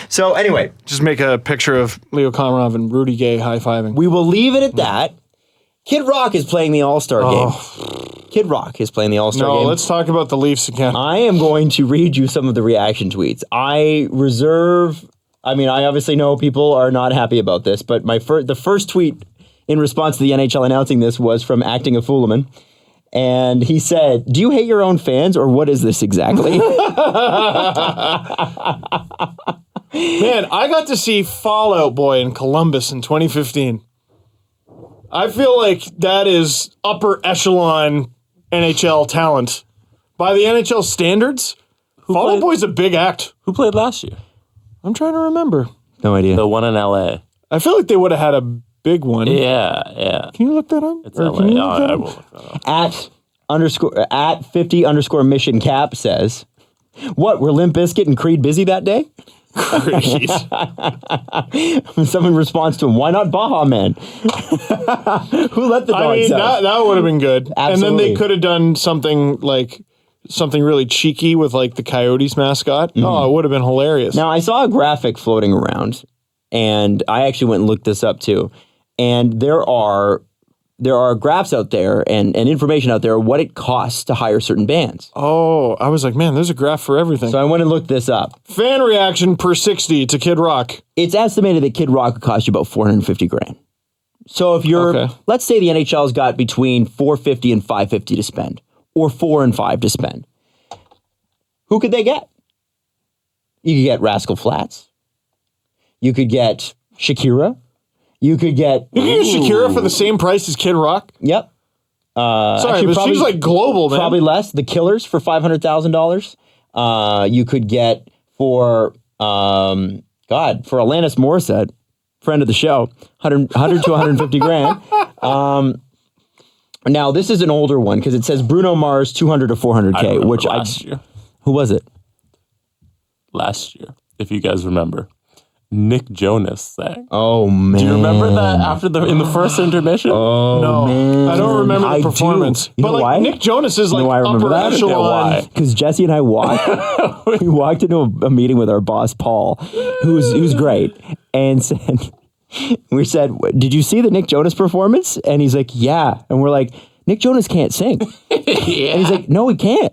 So anyway. Just make a picture of Leo Komarov and Rudy Gay high-fiving. We will leave it at that. Kid Rock is playing the All-Star game. Kid Rock is playing the All-Star game. No, let's talk about the Leafs again. I am going to read you some of the reaction tweets. I obviously know people are not happy about this, but the first tweet in response to the NHL announcing this was from Acting a Foolaman. And he said, "Do you hate your own fans, or what is this exactly?" Man, I got to see Fall Out Boy in Columbus in 2015. I feel like that is upper echelon NHL talent. By the NHL standards, Fall Out Boy's a big act. Who played last year? I'm trying to remember. No idea. The one in LA. I feel like they would have had a big one. Yeah. Can you look that up? It's Or LA. can you look that I up? will look that up. At 50_mission cap says, "What, were Limp Bizkit and Creed busy that day?" Someone responds to him, "Why not Baja Man?" Who let the dogs out? that would have been good. Absolutely. And then they could have done something really cheeky with like the Coyotes mascot. Oh, it would have been hilarious. Now, I saw a graphic floating around, and I actually went and looked this up too. And there are graphs out there and information out there what it costs to hire certain bands. Oh, I was like, man, there's a graph for everything. So I went and looked this up. Fan reaction per 60 to Kid Rock. It's estimated that Kid Rock would cost you about $450,000. So if you're, Okay. let's say the NHL's got between $450 and $550 to spend, or $4 and $5 to spend, who could they get? You could get Rascal Flatts. You could get Shakira. You could get Shakira for the same price as Kid Rock? Yep. Sorry, actually, but she's like global, man. Probably less. The Killers for $500,000. You could get for Alanis Morissette, friend of the show, 100 to $150,000. Now this is an older one because it says Bruno Mars $200 to $400K, which last year. Who was it? Last year, if you guys remember. Nick Jonas sang. Oh man! Do you remember that in the first intermission? No, man. I don't remember the I do. performance. You know but like why? Nick Jonas is like why I remember upper that? echelon. Because Jesse and I we walked into a meeting with our boss Paul, who's great, and we said, "Did you see the Nick Jonas performance?" And he's like, "Yeah," and we're like, "Nick Jonas can't sing," and he's like, "No, he can't."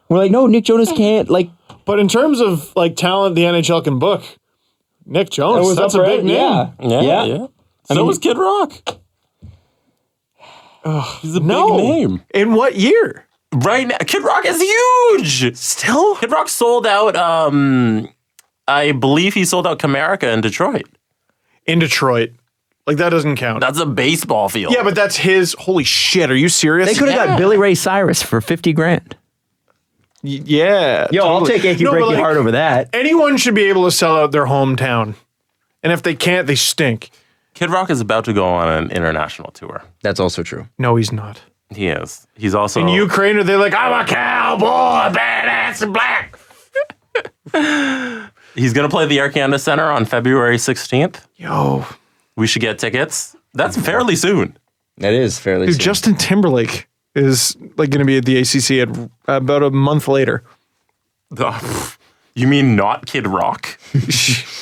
We're like, "No, Nick Jonas can't." Like, But in terms of like talent, the NHL can book. Nick Jonas, that's a big name. Yeah. So was Kid Rock. He's a big name. In what year? Right now, Kid Rock is huge. Still? Kid Rock sold out, I believe he sold out Comerica in Detroit. In Detroit. Like, that doesn't count. That's a baseball field. Yeah, but that's his. Holy shit, are you serious? They could have got Billy Ray Cyrus for $50,000. Yeah. Yo, I'll take Achy Breaky Heart over that. Anyone should be able to sell out their hometown. And if they can't, they stink. Kid Rock is about to go on an international tour. That's also true. No, he's not. He is. He's also... In Ukraine, are they like, I'm a cowboy, badass and black? He's going to play the Air Canada Center on February 16th. Yo. We should get tickets. That's fairly soon. That is fairly Dude, soon. Justin Timberlake is like going to be at the ACC at about a month later. You mean not Kid Rock?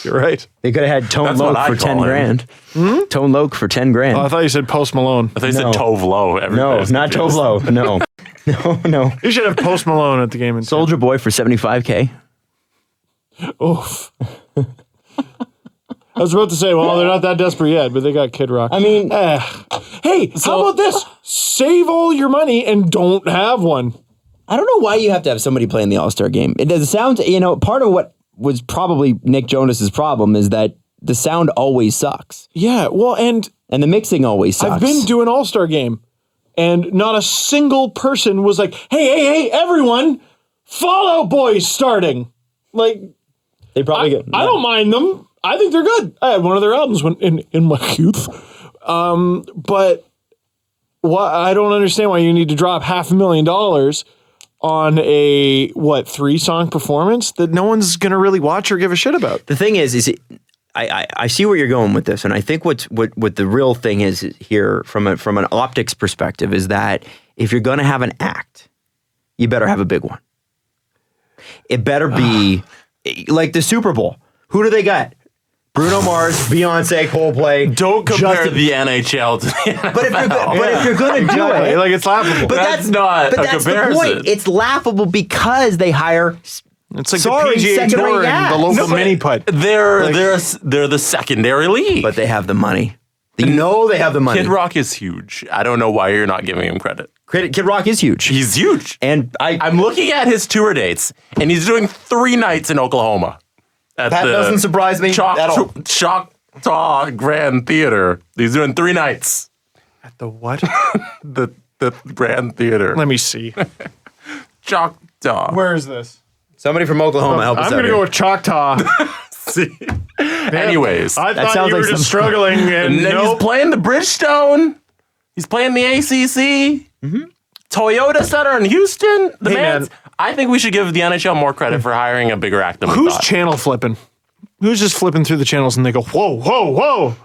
You're right. They could have had Tone That's what Loc I for call $10,000. Tone Loc for $10,000. Oh, I thought you said Post Malone. I thought you No. said Tove Lo. No, not Tove Lo. No. No. You should have Post Malone at the game. Soldier Boy for $75,000. Oof. I was about to say, well, they're not that desperate yet, but they got Kid Rock. I mean, hey, how about this? Save all your money and don't have one. I don't know why you have to have somebody playing the All-Star game. It does sound, part of what was probably Nick Jonas's problem is that the sound always sucks. Yeah, well, and the mixing always sucks. I've been to an All-Star game, and not a single person was like, hey, everyone, Fall Out Boy's starting. Like, They probably get. I don't mind them. I think they're good. I had one of their albums in my youth. But I don't understand why you need to drop $500,000 on a 3-song performance that no one's gonna really watch or give a shit about. The thing is I see where you're going with this, and I think what the real thing is here from an optics perspective is that if you're going to have an act, you better have a big one. It better be like the Super Bowl. Who do they got? Bruno Mars, Beyonce, Coldplay. Don't compare the NHL to the NFL. But if you're going to do it, like it's laughable. but that's not a that's comparison. the point. It's laughable because they hire. It's like Sorry, the PGA second Tour rate and the acts. local mini putt. They're the secondary league. But they have the money. You know they have the money. Kid Rock is huge. I don't know why you're not giving him credit. Kid Rock is huge. He's huge. And I'm looking at his tour dates, and he's doing 3 nights in Oklahoma. That doesn't surprise me at all. Choctaw Grand Theater. He's doing 3 nights. At the what? The Grand Theater. Let me see. Choctaw. Where is this? Somebody from Oklahoma help us I'm out going to here. go with Choctaw. See? Anyways. I thought sounds you were like just some- struggling. And And then nope. he's playing the Bridgestone. He's playing the ACC. Toyota Center in Houston. The Hey, man's. man. I think we should give the NHL more credit for hiring a bigger act than we Who's thought. channel flipping? Who's just flipping through the channels and they go, whoa, whoa, whoa.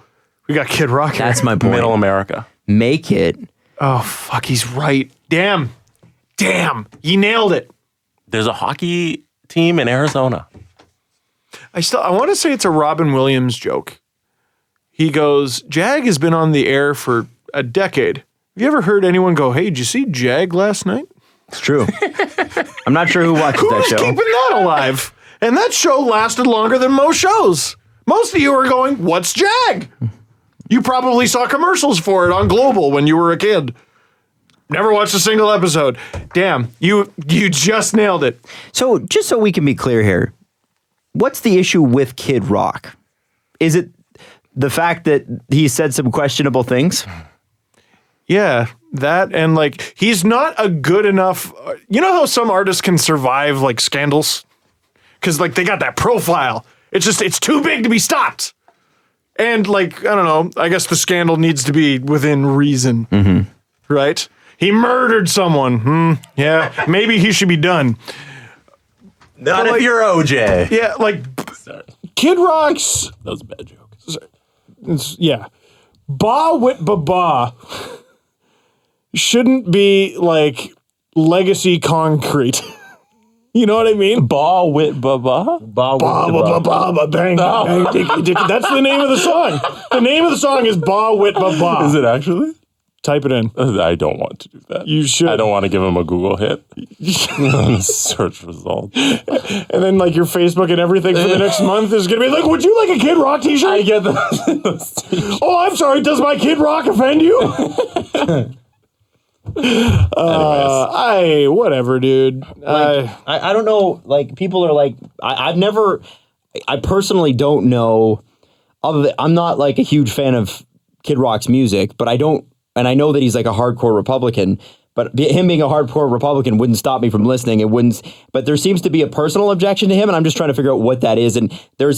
We got Kid Rock here. That's my point. Middle America. Make it. Oh, fuck, he's right. Damn. You nailed it. There's a hockey team in Arizona. I want to say it's a Robin Williams joke. He goes, Jag has been on the air for a decade. Have you ever heard anyone go, hey, did you see Jag last night? It's true. I'm not sure who watches that Who's show. keeping that alive? And that show lasted longer than most shows. Most of you are going, what's Jag? You probably saw commercials for it on Global when you were a kid. Never watched a single episode. Damn, you just nailed it. So, just so we can be clear here, what's the issue with Kid Rock? Is it the fact that he said some questionable things? Yeah, that and like he's not a good enough. You know how some artists can survive like scandals because like they got that profile. It's too big to be stopped. And like I don't know. I guess the scandal needs to be within reason, right? He murdered someone. Yeah, maybe he should be done. Not if you're OJ. Yeah, like Sorry. Kid Rock's. That was a bad joke. Yeah, Ba Wit Ba Ba shouldn't be like legacy concrete. You know what I mean? Ba wit ba ba? Ba, Ba ba ba ba ba bang bang dicky dicky. That's the name of the song. The name of the song is Ba Wit Ba Ba. Is it actually? Type it in. I don't want to do that. You should. I don't want to give him a Google hit. Search result. And then like your Facebook and everything for the next month is gonna be like, would you like a Kid Rock t-shirt? I get those t-shirts. Oh, I'm sorry. Does my Kid Rock offend you? Whatever, dude. I don't know. Like, people are like, I personally don't know. I'm not like a huge fan of Kid Rock's music, but I know that he's like a hardcore Republican. But him being a hardcore Republican wouldn't stop me from listening. It wouldn't. But there seems to be a personal objection to him, and I'm just trying to figure out what that is. And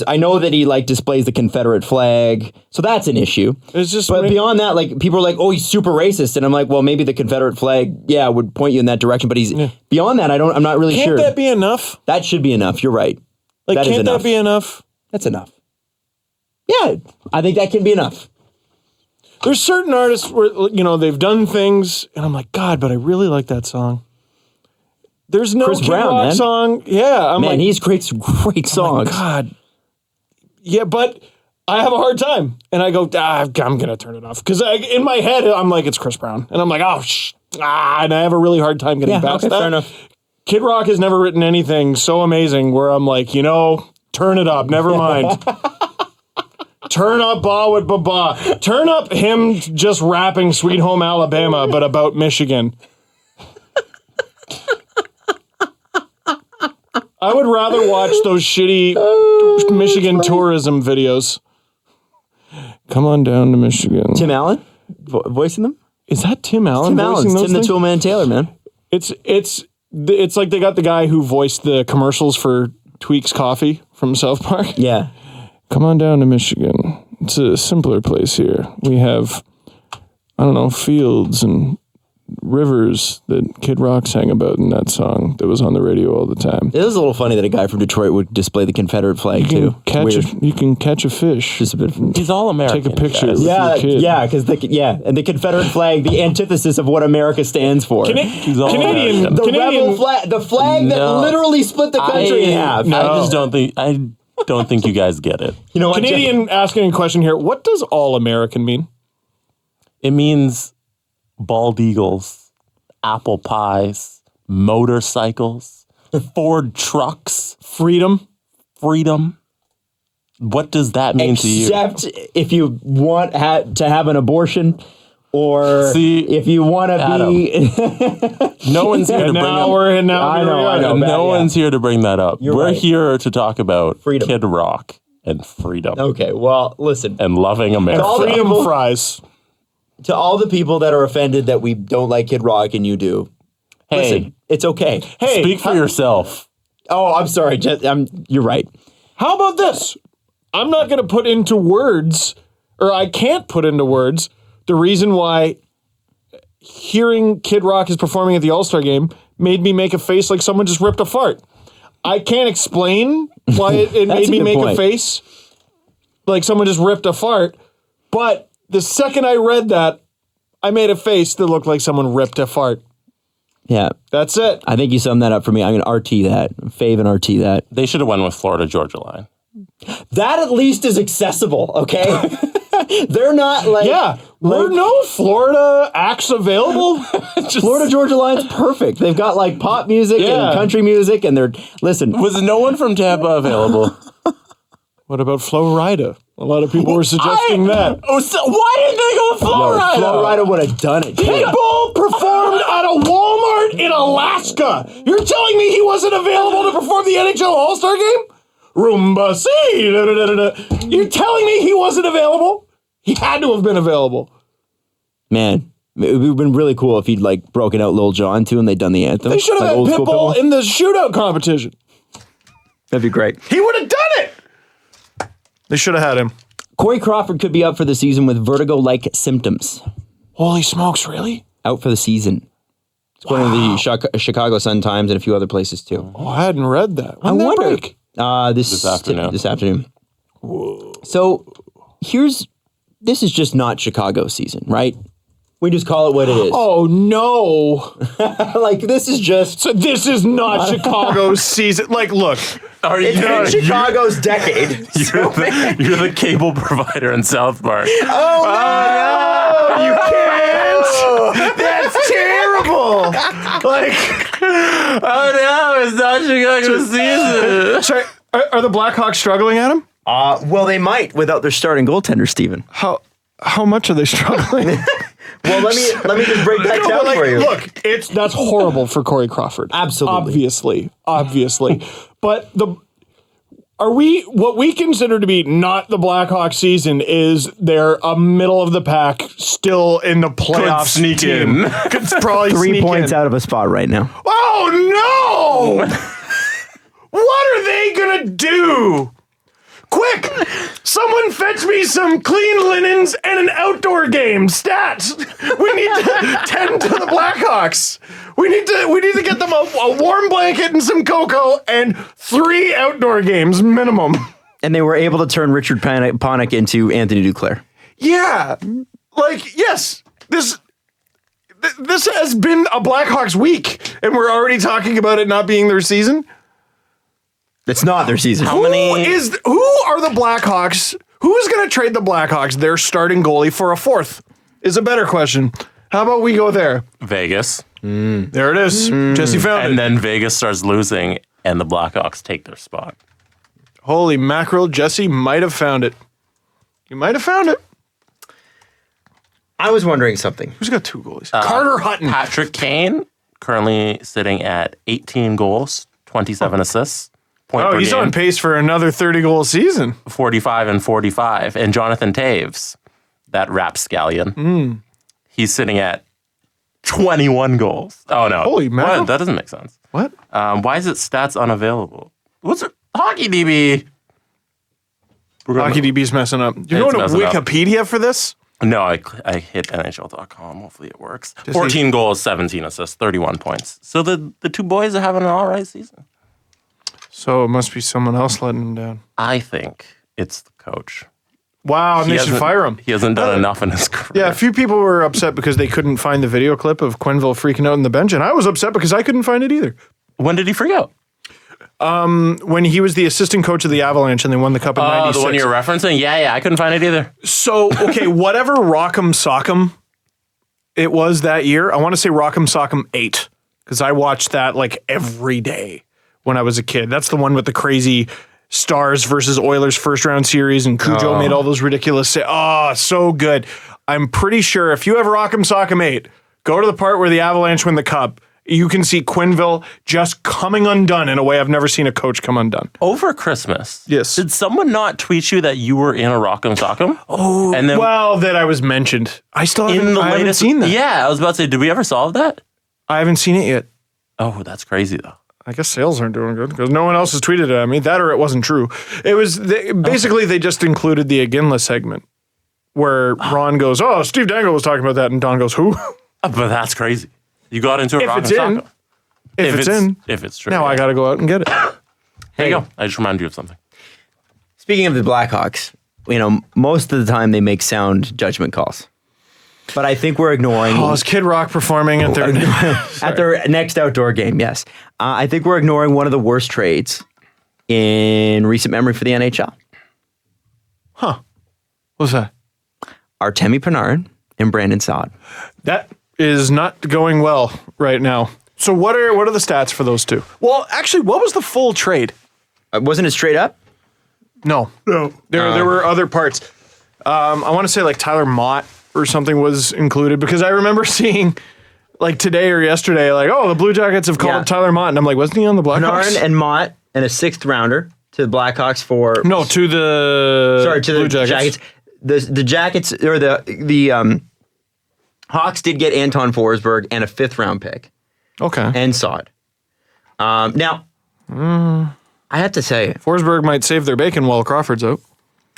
I know that he like displays the Confederate flag, so that's an issue. It's just, but beyond that, like people are like, "Oh, he's super racist," and I'm like, "Well, maybe the Confederate flag, would point you in that direction." But he's beyond that. I'm not really sure. Can't that be enough? That should be enough. You're right. Like, That is can't enough. that be enough? That's enough. Yeah, I think that can be enough. There's certain artists where, they've done things, and I'm like, God, but I really like that song. There's no Chris Kid Brown, Rock man. song. Yeah, I'm Man, like, he's creates great songs. God. Yeah, but I have a hard time. And I go, I'm going to turn it off. Because in my head, I'm like, it's Chris Brown. And I'm like, and I have a really hard time getting past that. Fair enough. Kid Rock has never written anything so amazing where I'm like, turn it up. Never mind. Turn up Ba with Ba. Turn up him just rapping Sweet Home Alabama, but about Michigan. I would rather watch those shitty Michigan tourism videos. Come on down to Michigan. Tim Allen voicing them. Is that Tim Allen? Tim Allen's voicing those Tim the things? Toolman Taylor, man. It's like they got the guy who voiced the commercials for Tweaks Coffee from South Park. Yeah. Come on down to Michigan. It's a simpler place here. We have, fields and rivers that Kid Rock sang about in that song that was on the radio all the time. It was a little funny that a guy from Detroit would display the Confederate flag You too. can Weird. you can catch a fish. Just a bit. He's all American. Take a picture. guys. with your kid. And the Confederate flag, the antithesis of what America stands for. He's all Canadian. American. The rebel flag, the flag that No. literally split the country in half. I just don't think you guys get it. You know what? Canadian asking a question here. What does all American mean? It means bald eagles, apple pies, motorcycles, Ford trucks, Freedom. freedom. What does that mean to you? Except if you want to have an abortion, or See, if you want to be. No one's here to bring Now up. we're in. Now I here we know, are. I know. No bad, yeah. one's here to bring that up. You're We're right. here to talk about Freedom. Kid Rock and freedom Okay, well, listen. and loving America. all the Freedom people- fries. To all the people that are offended that we don't like Kid Rock and you do, Hey, listen, it's okay. Hey, speak for yourself. Oh, I'm sorry. You're right. how about this? I'm not going to put into words, or I can't put into words, the reason why hearing Kid Rock is performing at the All Star Game made me make a face like someone just ripped a fart. I can't explain why it That's made a me good make point. a face like someone just ripped a fart, but the second I read that, I made a face that looked like someone ripped a fart. Yeah, That's it. I think you summed that up for me. I'm going to RT that. Fave and RT that. They should have went with Florida Georgia line. That at least is accessible, okay? They're not like... Yeah, were no Florida acts available? Florida Georgia Line's perfect. They've got like pop music Yeah. and country music, and they're... Listen, Was no one from Tampa available? What about Flo Rida? A lot of people were suggesting that. Oh, so why didn't they go with Florida? Flo Rida would have done it. too. Pitbull performed at a Walmart in Alaska. You're telling me he wasn't available to perform the NHL All Star Game? Roomba see. You're telling me he wasn't available? He had to have been available. Man, it would have been really cool if he'd like broken out Lil Jon too and they'd done the anthem. They should have Like had old school Pitbull in the shootout competition. That'd be great. He would have done it. They should have had him. Cory Crawford could be out for the season with vertigo-like symptoms. Holy smokes, really? Out for the season. It's according to the Chicago Sun-Times and a few other places too. Oh, I hadn't read that. I When did that wonder. break? This afternoon. This afternoon. So this is just not Chicago season, right? We just call it what it is. Oh, no. Like this is just So this is not Chicago's season. Like, look. Are you, it's been Chicago's decade. you're the cable provider in South Park. Oh, no, you can't. That's terrible. Like, Oh no, it's not Chicago's season. sorry, are the Blackhawks struggling, Adam? Well, they might without their starting goaltender, Steven. How much are they struggling? Well, let me just break that No, down but, like, for you. look, that's horrible for Cory Crawford. Absolutely. Obviously. But what we consider to be not the Blackhawks season is they're a middle of the pack, still in the playoffs. sneak team. in. Could probably 3 sneak points in. out of a spot right now. Oh no! What are they gonna do? Quick! Someone fetch me some clean linens and an outdoor game. Stats. We need to tend to the Blackhawks. We need to get them a warm blanket and some cocoa and 3 outdoor games minimum. And they were able to turn Richard Panik into Anthony Duclair. Yeah, like yes, this has been a Blackhawks week, and we're already talking about it not being their season. It's not their season. Who are the Blackhawks? Who's going to trade the Blackhawks their starting goalie for a 4th? Is a better question. How about we go there? Vegas. There it is. Jesse found And it. then Vegas starts losing and the Blackhawks take their spot. Holy mackerel, Jesse might have found it. You might have found it. I was wondering something. Who's got 2 goalies? Carter Hutton. Patrick Kane currently sitting at 18 goals, 27 assists. Point Oh, per he's game, on pace for another 30-goal season. 45 and 45. And Jonathan Taves, that rapscallion, he's sitting at 21 goals. Oh, no. Holy mackerel. What? That doesn't make sense. What? Why is it stats unavailable? What's it? Hockey DB. Hockey DB's messing up. You're It's going to messing up. Wikipedia for this? No, I hit NHL.com. Hopefully it works. 14 goals, 17 assists, 31 points. So the two boys are having an all right season. So it must be someone else letting him down. I think it's the coach. Wow, and they should fire him. He hasn't done enough in his career. Yeah, a few people were upset because they couldn't find the video clip of Quenneville freaking out on the bench, and I was upset because I couldn't find it either. When did he freak out? When he was the assistant coach of the Avalanche and they won the Cup in 96. The one you're referencing? Yeah, I couldn't find it either. So, okay, whatever Rock'em Sock'em it was that year, I want to say Rock'em Sock'em 8, because I watched that like every day when I was a kid. That's the one with the crazy Stars versus Oilers first round series, and Cujo made all those ridiculous so good. I'm pretty sure if you have Rock'em Sock'em 8, go to the part where the Avalanche win the Cup. You can see Quenneville just coming undone in a way I've never seen a coach come undone. Over Christmas, yes. Did someone not tweet you that you were in a Rock'em Sock'em? Oh, and then that I was mentioned. I still haven't seen that. Yeah, I was about to say, did we ever solve that? I haven't seen it yet. Oh, that's crazy though. I guess sales aren't doing good because no one else has tweeted it at me. That or it wasn't true. It was basically they just included the Iginla segment where Ron goes, "Oh, Steve Dangle was talking about that," and Don goes, "Who?" But that's crazy. You got into a Rock'em Sock'em. If it's true. Now I got to go out and get it. There you go. I just reminded you of something. Speaking of the Blackhawks, most of the time they make sound judgment calls. But I think we're ignoring... Oh, is Kid Rock performing at their... at their next outdoor game, yes. I think we're ignoring one of the worst trades in recent memory for the NHL. Huh. What's that? Artemi Panarin and Brandon Saad. That is not going well right now. So what are the stats for those two? Well, actually, what was the full trade? Wasn't it straight up? No. There were other parts. I want to say like Tyler Mott or something was included because I remember seeing like today or yesterday, like, oh, the Blue Jackets have called Tyler Mott, and I'm like, wasn't he on the Blackhawks? Panarin and Mott and a 6th rounder to the Blackhawks for... No, to the Blue Jackets. The Jackets, or the Hawks did get Anton Forsberg and a 5th round pick. Okay. And Saad. Now, I have to say... Forsberg might save their bacon while Crawford's out.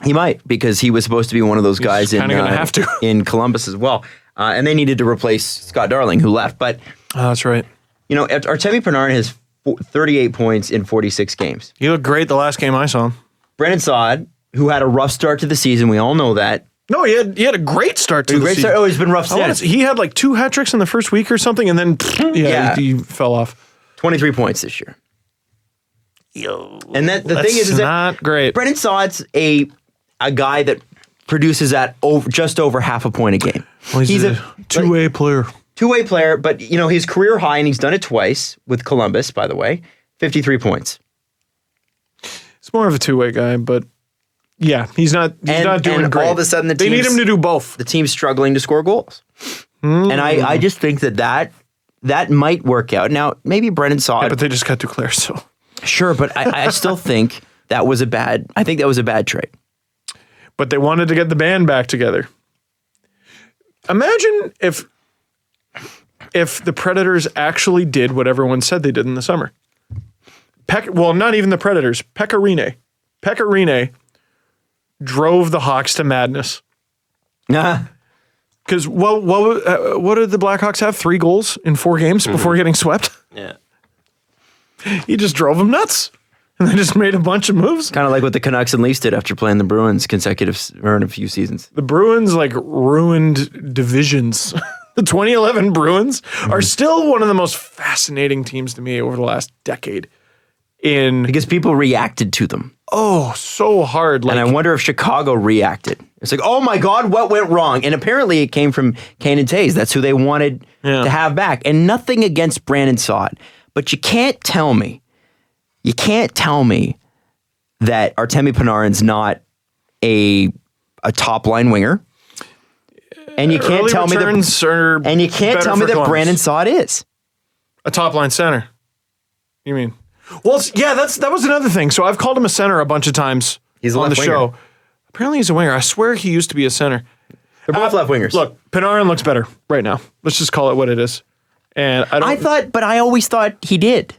He might, because he was supposed to be one of those guys in Columbus as well. And they needed to replace Scott Darling, who left. But that's right. Artemi Panarin has 38 points in 46 games. He looked great the last game I saw him. Brandon Saad, who had a rough start to the season, we all know that. No, he had a great start to the season. Oh, he's been rough since. He had like 2 hat tricks in the first week or something, and then he fell off. 23 points this year. And the thing is not great. Brandon Saad's a guy that produces at just over half a point a game. Well, he's a two-way player. Two-way player, but his career high, and he's done it twice with Columbus, by the way, 53 points. He's more of a two-way guy, but yeah, he's not doing great. All of a sudden, they need him to do both. The team's struggling to score goals. And I just think that might work out. Now, maybe Brandon Saad... Yeah, but they just got Duclair, so... Sure, but I still think that was a bad trade. But they wanted to get the band back together. Imagine if the Predators actually did what everyone said they did in the summer. Not even the Predators. Pekka Rinne drove the Hawks to madness. Because what did the Blackhawks have? 3 goals in 4 games before getting swept? Yeah. He just drove them nuts. And they just made a bunch of moves. Kind of like what the Canucks and Leafs did after playing the Bruins in a few seasons. The Bruins ruined divisions. The 2011 Bruins are still one of the most fascinating teams to me over the last decade. Because people reacted to them. Oh, so hard. And I wonder if Chicago reacted. It's like, oh my God, what went wrong? And apparently it came from Kane and Taves. That's who they wanted to have back. And nothing against Brandon Saad. But you can't tell me that Artemi Panarin's not a top line winger. And you can't tell me that Brandon Saad is a top line center. You mean? Well, yeah, that was another thing. So I've called him a center a bunch of times on the show. Apparently he's a winger. I swear he used to be a center. They're both left wingers. Look, Panarin looks better right now. Let's just call it what it is. And I always thought he did.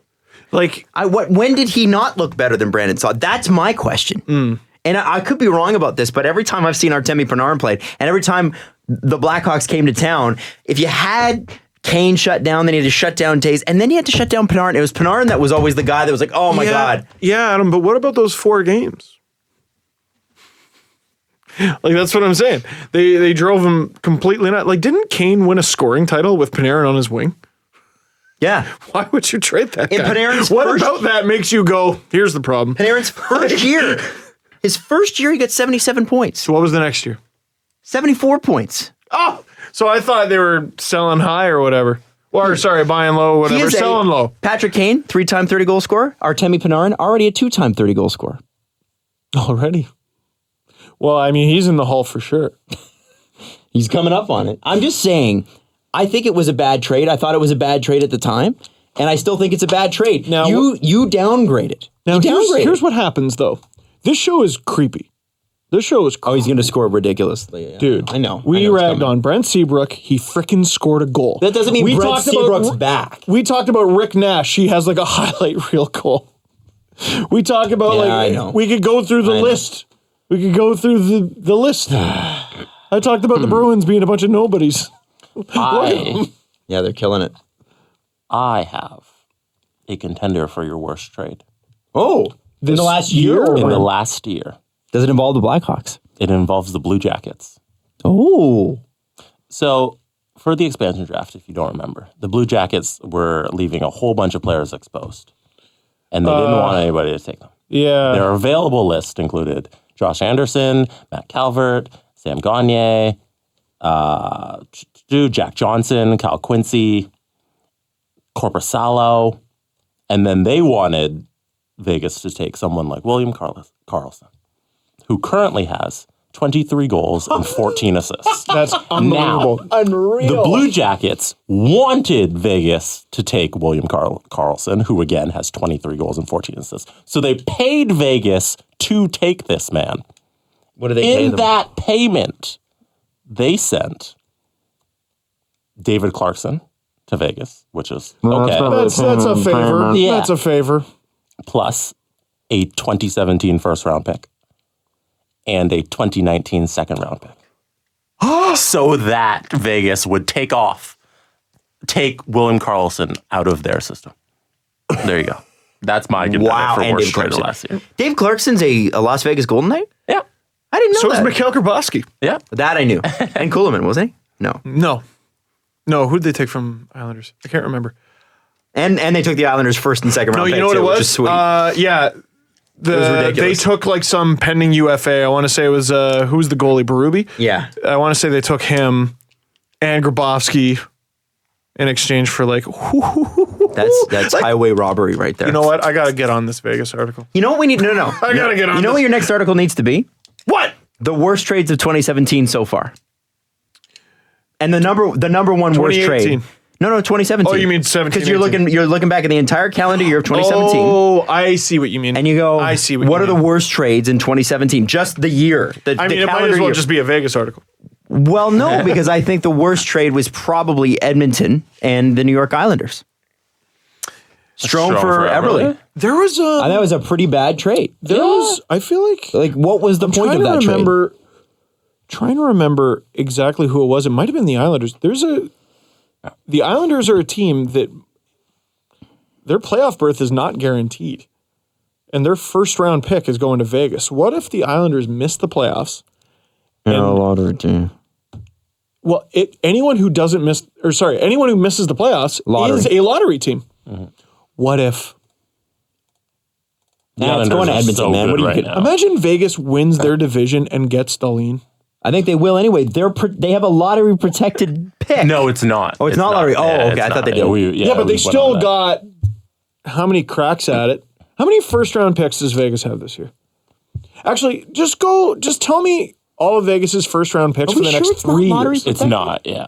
When did he not look better than Brandon Saad? That's my question. And I could be wrong about this, but every time I've seen Artemi Panarin play, and every time the Blackhawks came to town, if you had Kane shut down, then you had to shut down Taves, and then you had to shut down Panarin. It was Panarin that was always the guy that was like, oh my God. Yeah, Adam, but what about those 4 games? Like, that's what I'm saying. They drove him completely nuts. Like, didn't Kane win a scoring title with Panarin on his wing? Yeah. Why would you trade that In guy? Panarin's what first- about that makes you go, here's the problem? Panarin's first year. His first year, he got 77 points. So what was the next year? 74 points. Oh, so I thought they were selling high or whatever. Or, sorry, buying low, He whatever. is Selling low. Patrick Kane, 3-time 30-goal scorer. Artemi Panarin, already a 2-time 30-goal scorer. Already? Well, I mean, he's in the Hall for sure. He's coming up on it. I'm just saying, I think it was a bad trade. I thought it was a bad trade at the time, and I still think it's a bad trade. Now, you downgraded. Now, you downgraded. here's what happens, though. This show is creepy. This show is creepy. Oh, he's going to score ridiculously. Dude, I know. We I know it's ragged coming. on Brent Seabrook. He frickin' scored a goal. That doesn't mean Brent talked about- Seabrook's back. We talked about Rick Nash. He has like a highlight reel goal. We talk about I know. we could go through the I know. list. We could go through the list. I talked about the Bruins being a bunch of nobodies. Yeah, they're killing it. I have a contender for your worst trade. Oh, in the last year? Or In the when? last year, Does it involve the Blackhawks? it involves the Blue Jackets. Oh. So, for the expansion draft, if you don't remember, the Blue Jackets were leaving a whole bunch of players exposed, and they didn't want anybody to take them. Yeah. Their available list included Josh Anderson, Matt Calvert, Sam Gagner, Jack Johnson, Kyle Quincy, Corpusalo, and then they wanted Vegas to take someone like William Karlsson, who currently has 23 goals and 14 assists. That's unbelievable. Unreal. The Blue Jackets wanted Vegas to take William Karlsson, who again has 23 goals and 14 assists. So they paid Vegas to take this man. What do they pay In them? that payment, they sent David Clarkson to Vegas, which is okay, That's a favor. Yeah. That's a favor. plus a 2017 first round pick and a 2019 second round pick. So that Vegas would take William Karlsson out of their system. There you go. That's my contender for and worst Dave trade of Clarkson. last year. Dave Clarkson's a Las Vegas Golden Knight? Yeah. I didn't know So is that. Mikhail Grabowski. Yeah. That I knew. And Kuhlman, wasn't he? No. No, who'd they take from Islanders? I can't remember. And they took the Islanders first and second No, round you pick, know what too, it which was? is sweet. Yeah. They ridiculous. took like some pending UFA. I want to say it was who's the goalie? Berube? yeah. I want to say they took him and Grabowski in exchange for like, That's highway robbery right there. you know what? I gotta get on this Vegas article. You know what we need? No. I gotta get on You know this. what your next article needs to be? What? The worst trades of 2017 so far. And the number one worst 2018. trade. No, 2017. Oh, you mean 17, Because you're 18. looking back at the entire calendar year of 2017. Oh, I see what you mean. And you go, I see what what you are the mean. worst trades in 2017? Just the year. I mean, it might as well just be a Vegas article. Well, no, because I think the worst trade was probably Edmonton and the New York Islanders. Strome for Eberle. There was a. That was a pretty bad trade. There was. I feel like. What was the point of that trade? Trying to remember exactly who it was. It might have been the Islanders. The Islanders are a team that their playoff berth is not guaranteed, and their first round pick is going to Vegas. What if the Islanders miss the playoffs? Yeah, a lottery team. Well, anyone who misses the playoffs Lottery. is a lottery team. What if? Yeah, it's going to Edmonton, man. What are you kidding? Imagine Vegas wins their division and gets Dahlin. I think they will anyway. They have a lottery protected pick. No, it's not. Oh, it's not lottery. Oh, Yeah, okay. it's I thought not. they did. Yeah, but they we went still on that. got how many cracks at it? How many first round picks does Vegas have this year? Actually, just tell me all of Vegas's first round picks for the next 3 years. It's not, yeah.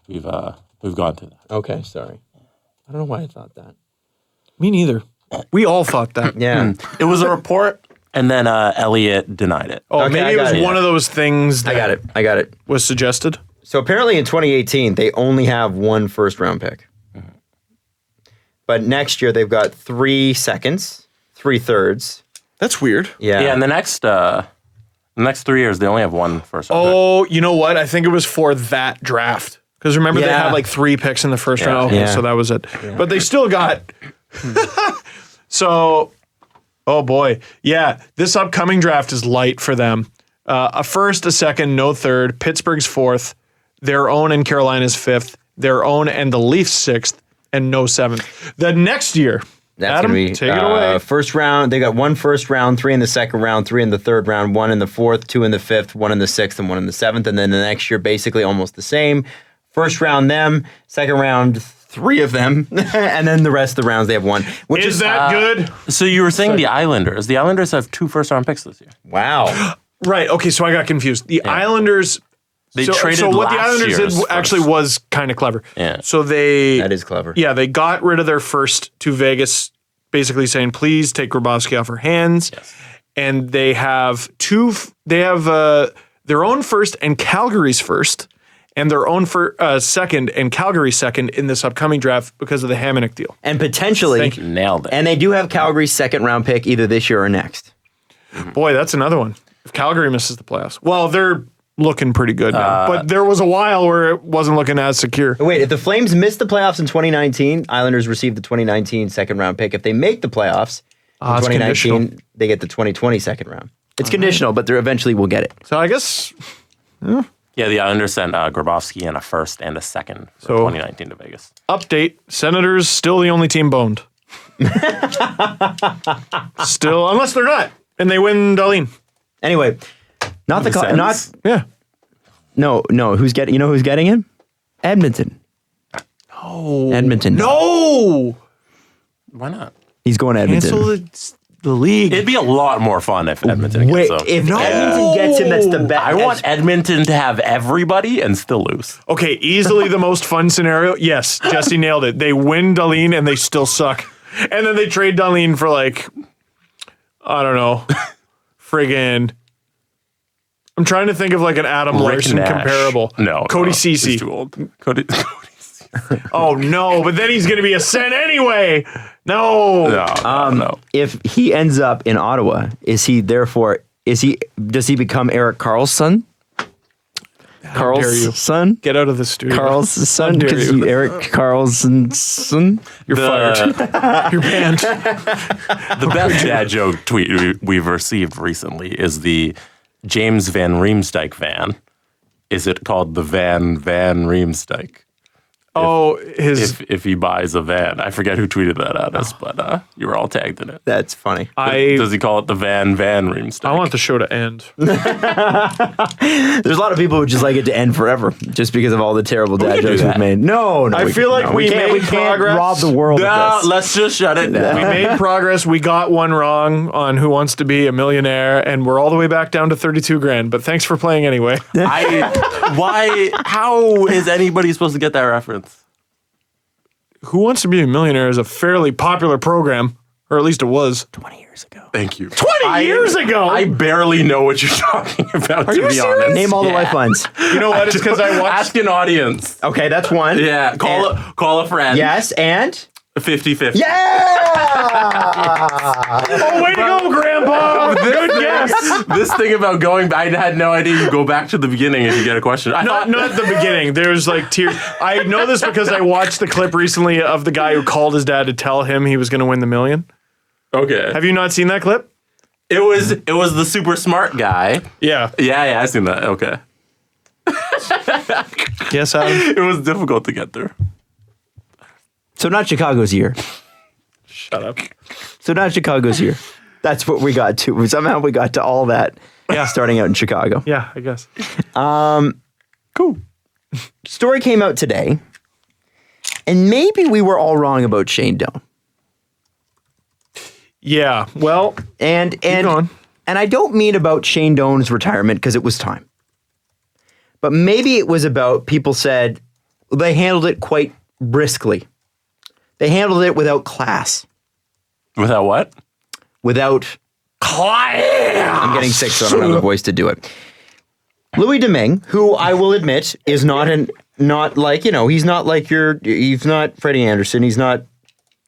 We've gone to that. Okay, sorry. I don't know why I thought that. Me neither. We all thought that. Yeah. It was a report, and then Elliot denied it. Oh, Okay, I maybe it got was it. one of those things that I got it. was suggested. So apparently in 2018, they only have one first round pick. But next year, they've got 3 seconds, 3 thirds. That's weird. Yeah. Yeah, and the next The next 3 years, they only have one first round Oh, you know what? I think it was for that draft. Because remember, they Yeah. had like 3 picks in the first round. Okay, Yeah. so that was it. But they still got. So, oh boy. Yeah, this upcoming draft is light for them. A first, a second, no third. Pittsburgh's 4th. Their own and Carolina's 5th. Their own and the Leafs 6th. And no 7th. The next year. That's Adam, gonna be take it away. first round. They got 1 first round, 3 in the second round, 3 in the third round, 1 in the fourth, 2 in the fifth, 1 in the sixth, and 1 in the seventh. And then the next year, basically almost the same. First round, them. Second round, 3 of them, and then the rest of the rounds they have 1. Which Is that good? So you were saying the Islanders. The Islanders have 2 first-round picks this year. wow? Right. Okay, so I got confused. The Islanders. They so, traded so what the last Islanders year's did first. actually was kind of clever. Yeah. So they. That is clever. Yeah, they got rid of their first to Vegas, basically saying, please take Grabowski off our hands. Yes. And they have their own first and Calgary's first, and their own second and Calgary's second in this upcoming draft because of the Hamonic deal. And potentially, Thank you. Nailed it. and they do have Calgary's second round pick either this year or next. Boy, that's another one. If Calgary misses the playoffs, well, they're looking pretty good now. But there was a while where it wasn't looking as secure. Wait, if the Flames missed the playoffs in 2019, Islanders received the 2019 second round pick. If they make the playoffs in it's 2019, conditional. they get the 2020 second round. It's conditional, but they eventually will get it. So I guess Yeah, the Islanders sent Grabowski and a first and a second for 2019 to Vegas. update: Senators still the only team boned. Still, unless they're not, and they win Darlene. Anyway, not the Sens? not Yeah. no. Who's getting? You know who's getting him? Edmonton. Oh, Edmonton. No, Why not? He's going to Edmonton. cancel the league. It'd be a lot more fun if Edmonton Wait, gets him. if Edmonton gets him, that's the best. I want Edmonton to have everybody and still lose. Okay, easily the most fun scenario. Yes, Jesse nailed it. They win Darlene and they still suck, and then they trade Darlene for like, I don't know, friggin'. I'm trying to think of like an Adam Rick Larson Nash. comparable. No. Cody no, he's Cece. too old. Cody Oh no, but then he's going to be a Sen anyway. No. No. If he ends up in Ottawa, does he become Eric Carl's son? dare you. Carl's son? Get out of the studio. Carl's son? dare Because you. Eric Carlson's son? You're fired. You're banned. The best dad joke tweet we've received recently is the James Van Riemsdyk van. Is it called the Van Riemsdyk? Oh, his. If he buys a van. I forget who tweeted that at us, but you were all tagged in it. That's funny. Does he call it the Van Riemsdyk? I want the show to end. There's a lot of people who just like it to end forever just because of all the terrible dad can do jokes we've that. made. No, I feel like we can't, made we can't progress. rob the world No, of this. let's just shut it down. We made progress. We got one wrong on Who Wants to Be a Millionaire, and we're all the way back down to 32 grand. But thanks for playing anyway. How is anybody supposed to get that reference? Who Wants to Be a Millionaire is a fairly popular program, or at least it was. 20 years ago. Thank you. 20 years ago? I barely know what you're talking about, to you be serious? honest. Name all the lifelines. You know what? It's because I watched. Ask an audience. Okay, that's one. Yeah, call a friend. Yes, and? 50-50. Yeah! Oh, way to go, Grandpa! Good guess. This thing about going back, I had no idea you go back to the beginning if you get a question. I thought, Not the beginning. There's like tears. I know this because I watched the clip recently of the guy who called his dad to tell him he was going to win the million. okay. Have you not seen that clip? It was the super smart guy. Yeah. Yeah, I seen that. Okay. Yes, Adam. It was difficult to get through. So not Chicago's year. Shut up. So not Chicago's year. That's what we got to. Somehow we got to all that starting out in Chicago. Yeah, I guess. Cool. Story came out today, and maybe we were all wrong about Shane Doan. Yeah. Well, And going. I don't mean about Shane Doan's retirement because it was time. But maybe it was about people said they handled it quite briskly. They handled it without class. Without what? Without class. I'm getting sick, so I don't have the voice to do it. Louis Domingue, who I will admit is not he's not Freddie Anderson, he's not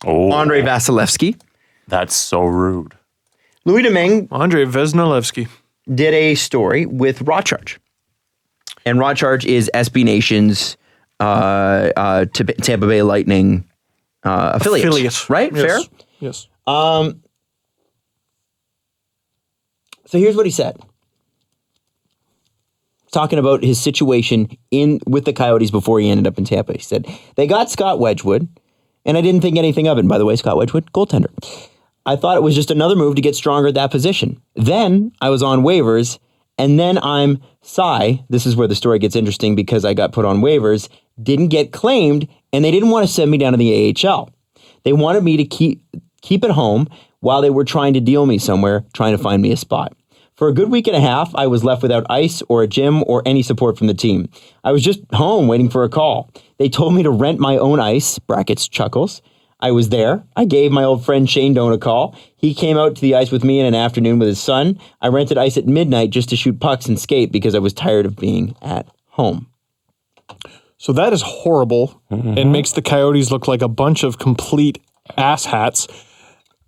Andre Vasilevsky. That's so rude. Louis Domingue, Andrei Vesnilevsky. did a story with Raw Charge. And Raw Charge is SB Nation's Tampa Bay Lightning affiliate. Right? Yes. Fair? Yes. So here's what he said. Talking about his situation with the Coyotes before he ended up in Tampa. He said, they got Scott Wedgwood, and I didn't think anything of it. And by the way, Scott Wedgwood, goaltender. I thought it was just another move to get stronger at that position. Then I was on waivers, and then I'm this is where the story gets interesting because I got put on waivers, didn't get claimed, and they didn't want to send me down to the AHL. They wanted me to keep at home while they were trying to deal me somewhere, trying to find me a spot. For a good week and a half, I was left without ice or a gym or any support from the team. I was just home waiting for a call. They told me to rent my own ice, brackets Chuckles. I was there. I gave my old friend Shane Doan a call. He came out to the ice with me in an afternoon with his son. I rented ice at midnight just to shoot pucks and skate because I was tired of being at home. So that is horrible and makes the Coyotes look like a bunch of complete asshats.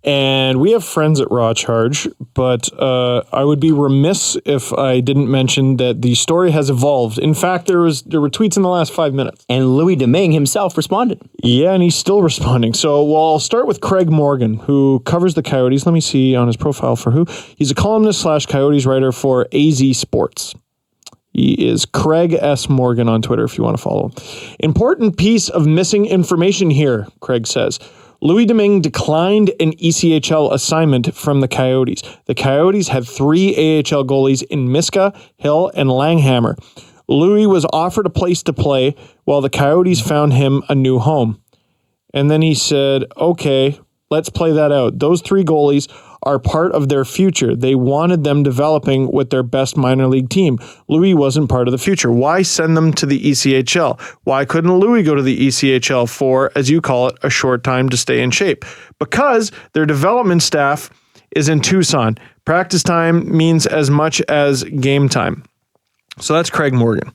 And we have friends at Raw Charge, but I would be remiss if I didn't mention that the story has evolved. In fact, there were tweets in the last 5 minutes. And Louis Domingue himself responded. Yeah, and he's still responding. So I'll start with Craig Morgan, who covers the Coyotes. Let me see on his profile for who. He's a columnist / Coyotes writer for AZ Sports. He is Craig S. Morgan on Twitter if you want to follow him. Important piece of missing information here, Craig says. Louis Domingue declined an ECHL assignment from the Coyotes. The Coyotes had 3 AHL goalies in Miska, Hill, and Langhammer. Louis was offered a place to play while the Coyotes found him a new home. And then he said, okay, let's play that out. Those 3 goalies are part of their future. They wanted them developing with their best minor league team. Louis wasn't part of the future. Why send them to the ECHL? Why couldn't Louis go to the ECHL for, as you call it, a short time to stay in shape? Because their development staff is in Tucson. Practice time means as much as game time. So that's Craig Morgan.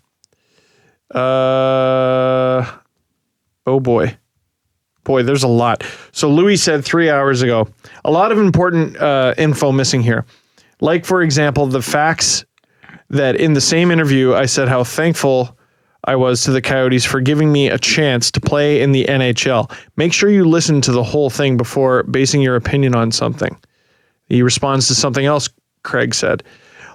Oh boy. Boy, there's a lot. So Louis said 3 hours ago, a lot of important info missing here. Like, for example, the facts that in the same interview, I said how thankful I was to the Coyotes for giving me a chance to play in the NHL. Make sure you listen to the whole thing before basing your opinion on something. He responds to something else Craig said.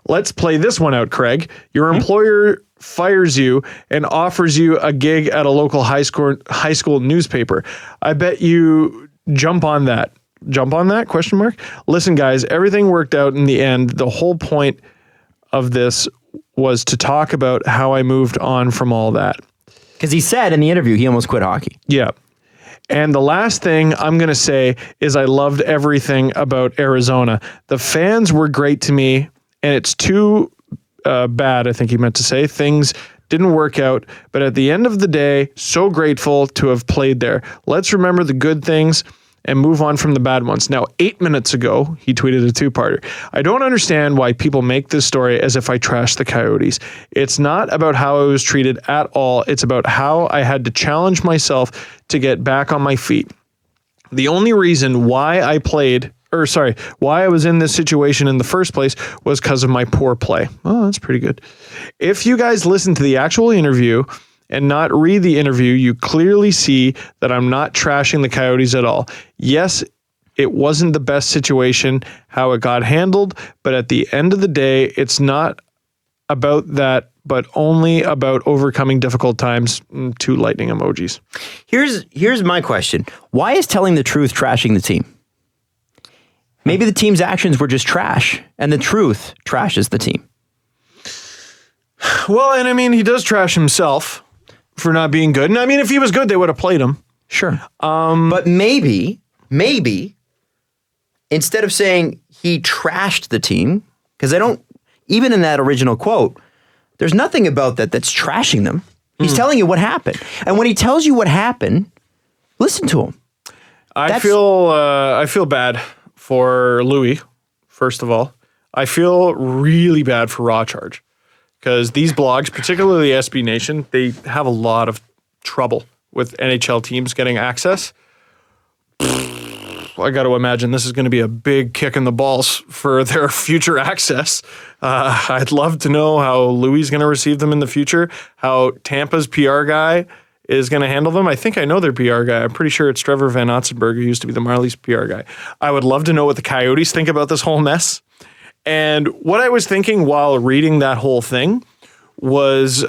Let's play this one out, Craig. Your employer fires you and offers you a gig at a local high school newspaper. I bet you jump on that. Jump on that? ? Listen, guys, everything worked out in the end. The whole point of this was to talk about how I moved on from all that. Because he said in the interview he almost quit hockey. Yeah. And the last thing I'm going to say is I loved everything about Arizona. The fans were great to me, and it's too bad, I think he meant to say. Things didn't work out, but at the end of the day, so grateful to have played there. Let's remember the good things and move on from the bad ones. Now, 8 minutes ago, he tweeted a 2-parter. I don't understand why people make this story as if I trashed the Coyotes. It's not about how I was treated at all. It's about how I had to challenge myself to get back on my feet. The only reason why I was in this situation in the first place was because of my poor play. Oh, that's pretty good. If you guys listen to the actual interview and not read the interview, you clearly see that I'm not trashing the Coyotes at all. Yes, it wasn't the best situation, how it got handled, but at the end of the day, it's not about that, but only about overcoming difficult times. 2 lightning emojis. Here's my question. Why is telling the truth trashing the team? Maybe the team's actions were just trash, and the truth trashes the team. Well, and I mean, he does trash himself for not being good. And I mean, if he was good, they would have played him. Sure. But maybe, instead of saying he trashed the team, because even in that original quote, there's nothing about that's trashing them. He's telling you what happened. And when he tells you what happened, listen to him. I feel bad for Louis, first of all. I feel really bad for Raw Charge because these blogs, particularly SB Nation, they have a lot of trouble with NHL teams getting access. I I got to imagine this is going to be a big kick in the balls for their future access. I'd love to know how Louis is going to receive them in the future, how Tampa's PR guy is going to handle them. I think I know their PR guy. I'm pretty sure it's Trevor Van Otzenberg, who used to be the Marlies PR guy. I would love to know what the Coyotes think about this whole mess. And what I was thinking while reading that whole thing was,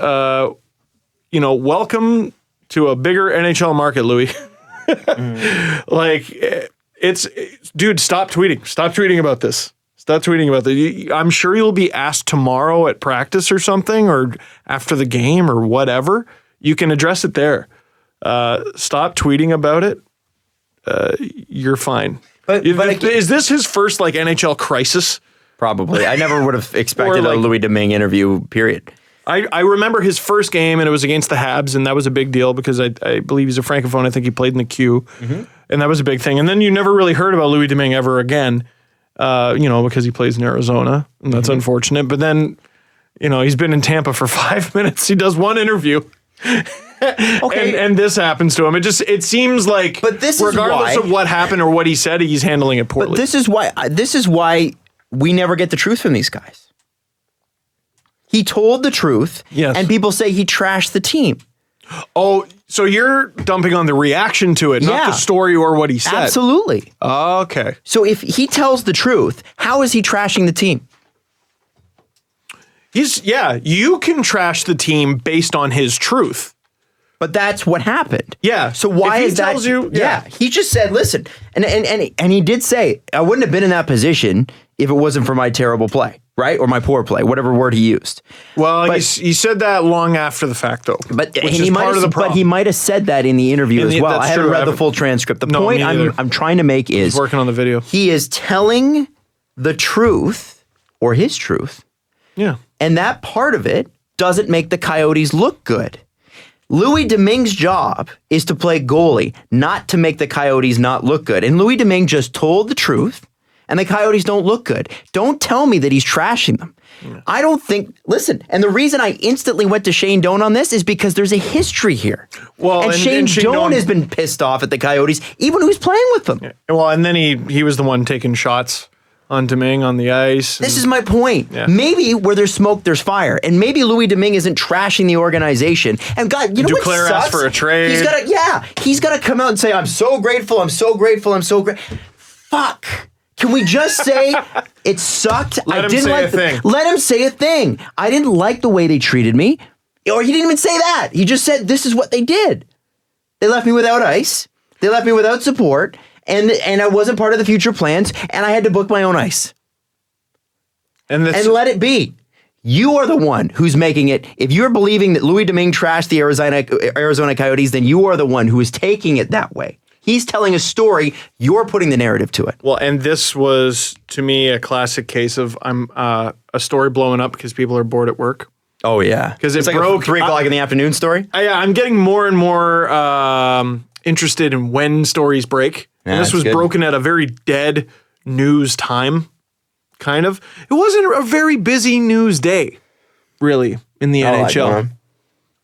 welcome to a bigger NHL market, Louis. Like, dude, stop tweeting. Stop tweeting about this. Stop tweeting about this. I'm sure you'll be asked tomorrow at practice or something, or after the game or whatever. You can address it there. Stop tweeting about it. You're fine. But is this his first NHL crisis? Probably. I never would have expected a Louis Domingue interview, period. I remember his first game, and it was against the Habs, and that was a big deal because I believe he's a Francophone. I think he played in the Q, and that was a big thing. And then you never really heard about Louis Domingue ever again, because he plays in Arizona, and that's unfortunate. But then, he's been in Tampa for 5 minutes. He does one interview. Okay. And this happens to him. It seems like, but this regardless is why, of what happened or what he said, he's handling it poorly. But this is why we never get the truth from these guys. He told the truth, yes, and people say he trashed the team. Oh, so you're dumping on the reaction to it, not the story or what he said. Absolutely. Okay. So if he tells the truth, how is he trashing the team? You can trash the team based on his truth. But that's what happened. Yeah. So why is that? Tells you, he just said, listen, and he did say, I wouldn't have been in that position if it wasn't for my terrible play, right? Or my poor play, whatever word he used. Well, he said that long after the fact, though. But he might have said that in the interview as well. I haven't read the full transcript. The point I'm trying to make is, he's working on the video. He is telling the truth, or his truth. Yeah. And that part of it doesn't make the Coyotes look good. Louis Domingue's job is to play goalie, not to make the Coyotes not look good. And Louis Domingue just told the truth, and the Coyotes don't look good. Don't tell me that he's trashing them. Yeah. I don't think, listen, and the reason I instantly went to Shane Doan on this is because there's a history here. Well, and Shane Doan has been pissed off at the Coyotes, even when he was playing with them. Yeah. Well, and then he was the one taking shots on Domingue on the ice. This is my point. Yeah. Maybe where there's smoke, there's fire. And maybe Louis Domingue isn't trashing the organization. And God, you know what sucks? Asked for a trade. He's got to come out and say, I'm so grateful, I'm so grateful, I'm so grateful. Fuck. Can we just say it sucked? Let him say a thing. I didn't like the way they treated me. Or he didn't even say that. He just said, this is what they did. They left me without ice. They left me without support. And I wasn't part of the future plans, and I had to book my own ice. And let it be. You are the one who's making it. If you're believing that Louis Domingue trashed the Arizona Coyotes, then you are the one who is taking it that way. He's telling a story. You're putting the narrative to it. Well, and this was, to me, a classic case of a story blowing up because people are bored at work. Oh, yeah. Because it's like broke. A 3 o'clock in the afternoon story? I'm getting more and more interested in when stories break. And this was broken at a very dead news time, kind of. It wasn't a very busy news day, really, in the NHL.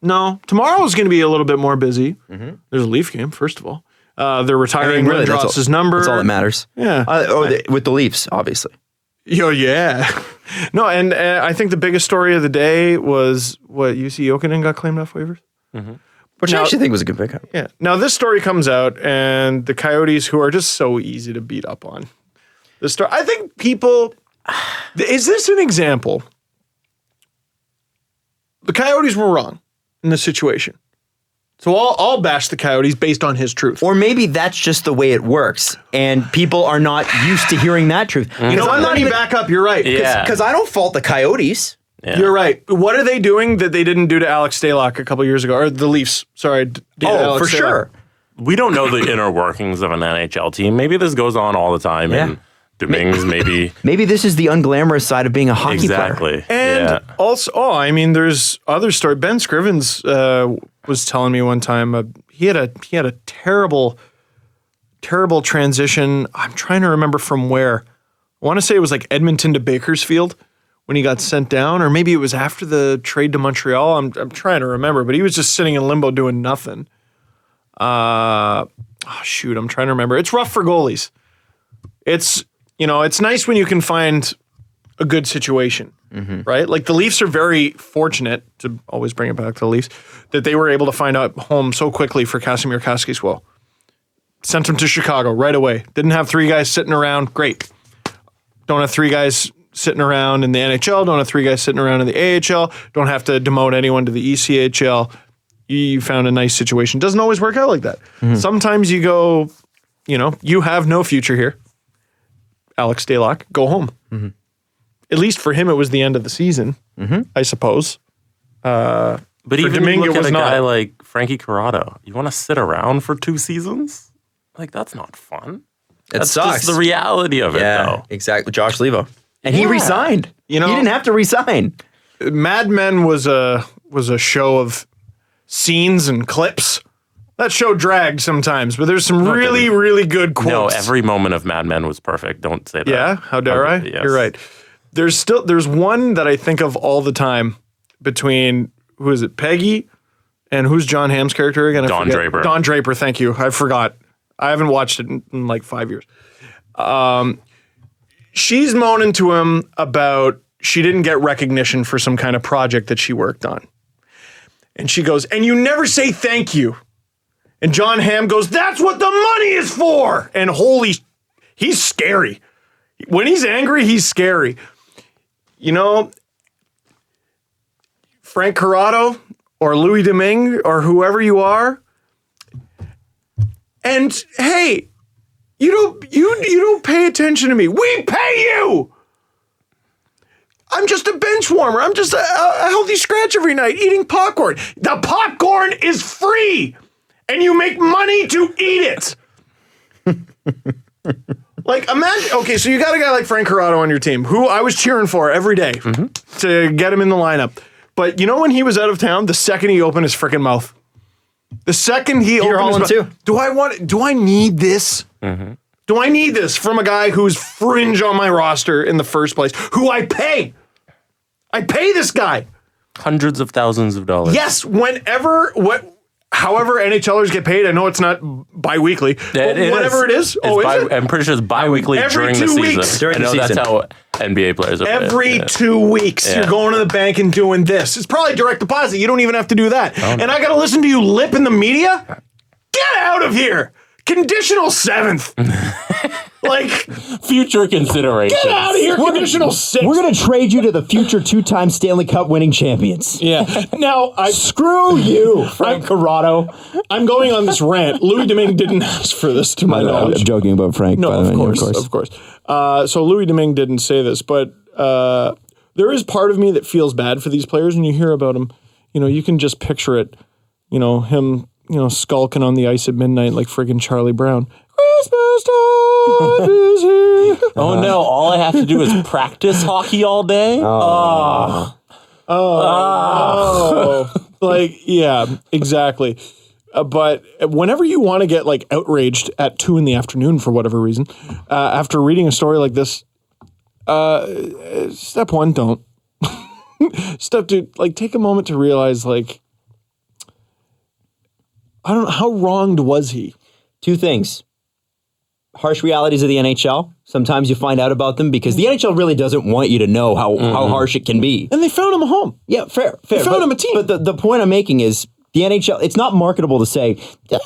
No, tomorrow is going to be a little bit more busy. Mm-hmm. There's a Leaf game, first of all. They're retiring Lindros' number. That's all that matters. Yeah. With the Leafs, obviously. Yeah. No, and I think the biggest story of the day was what, UC Jokinen got claimed off waivers? Mm-hmm. Which I actually think was a good pickup. Yeah. Now, this story comes out, and the Coyotes, who are just so easy to beat up on. I think people... Is this an example? The Coyotes were wrong in this situation. So I'll bash the Coyotes based on his truth. Or maybe that's just the way it works, and people are not used to hearing that truth. You know what? Let me back up. You're right. Yeah. Because I don't fault the Coyotes. Yeah. You're right. What are they doing that they didn't do to Alex Stalock a couple years ago? Or the Leafs, sorry. For sure. We don't know the inner workings of an NHL team. Maybe this goes on all the time. Yeah. And Domingue's maybe... Maybe this is the unglamorous side of being a hockey player. And also, there's other story. Ben Scrivens was telling me one time he had a terrible transition. I'm trying to remember from where. I want to say it was like Edmonton to Bakersfield when he got sent down, or maybe it was after the trade to Montreal. I'm trying to remember, but he was just sitting in limbo doing nothing. I'm trying to remember. It's rough for goalies. It's nice when you can find a good situation, right? Like the Leafs are very fortunate, to always bring it back to the Leafs, that they were able to find a home so quickly for Casimir Kaskisuo. Sent him to Chicago right away. Didn't have 3 guys sitting around. Great. Don't have 3 guys sitting around in the NHL. Don't have 3 guys sitting around in the AHL. Don't have to demote anyone to the ECHL. You found a nice situation. Doesn't always work out like that. Sometimes you go, you have no future here. Alex Stalock, go home. At least for him, it was the end of the season, I suppose. But even Domingue, you look it at was a guy not. like Frankie Corrado, you want to sit around for 2 seasons? Like, that's not fun. That's sucks. just the reality of it, though. exactly. Josh Levo. And he Yeah. resigned. He didn't have to resign. Mad Men was a show of scenes and clips. That show dragged sometimes, but there's some really, really good quotes. No, every moment of Mad Men was perfect. Don't say that. Yeah, how dare I? Yes. You're right. There's one that I think of all the time between, who is it, Peggy, and who's John Hamm's character again? Don Draper. Don Draper, thank you. I forgot. I haven't watched it in like 5 years. She's moaning to him about she didn't get recognition for some kind of project that she worked on. And she goes, and you never say thank you. And John Hamm goes, that's what the money is for. And he's scary. When he's angry, he's scary. Frank Corrado or Louis Domingue or whoever you are. And hey, you don't pay attention to me. We pay you. I'm just a bench warmer. I'm just a healthy scratch every night eating popcorn. The popcorn is free. And you make money to eat it. Like, imagine, okay, so you got a guy like Frank Corrado on your team, who I was cheering for every day to get him in the lineup. But when he was out of town, the second he opened his freaking mouth, the second he opened his mouth, do I need this? Do I need this from a guy who's fringe on my roster in the first place, who I pay? I pay this guy. Hundreds of thousands of dollars. Yes, however NHLers get paid, I know it's not bi-weekly, but whatever it is. I'm pretty sure it's bi-weekly Every during the 2 season. weeks. During I the know season. that's how NBA players are paid. Every 2 weeks, you're going to the bank and doing this. It's probably direct deposit. You don't even have to do that. And I got to listen to you lip in the media? Get out of here. Conditional 7th. Like, Future considerations. get out of here. Conditional 6th. We're going to trade you to the future 2-time Stanley Cup winning champions. Yeah. Now, Screw you, Frank Corrado. I'm going on this rant. Louis Domingue didn't ask for this, to my I'm knowledge. joking about Frank. No, by the of way. course, of course. So Louis Domingue didn't say this, but there is part of me that feels bad for these players when you hear about them. You can just picture it. Him, skulking on the ice at midnight like friggin' Charlie Brown. Christmas time is here. Oh no! All I have to do is practice hockey all day. Like, yeah, exactly. But whenever you want to get like outraged at 2 p.m. for whatever reason, after reading a story like this, step 1, don't. Step 2, like, take a moment to realize, like, I don't know, how wronged was he? 2 things. Harsh realities of the NHL. Sometimes you find out about them because the NHL really doesn't want you to know how harsh it can be. And they found him a home. Yeah, fair. They found him a team. But the point I'm making is the NHL, it's not marketable to say,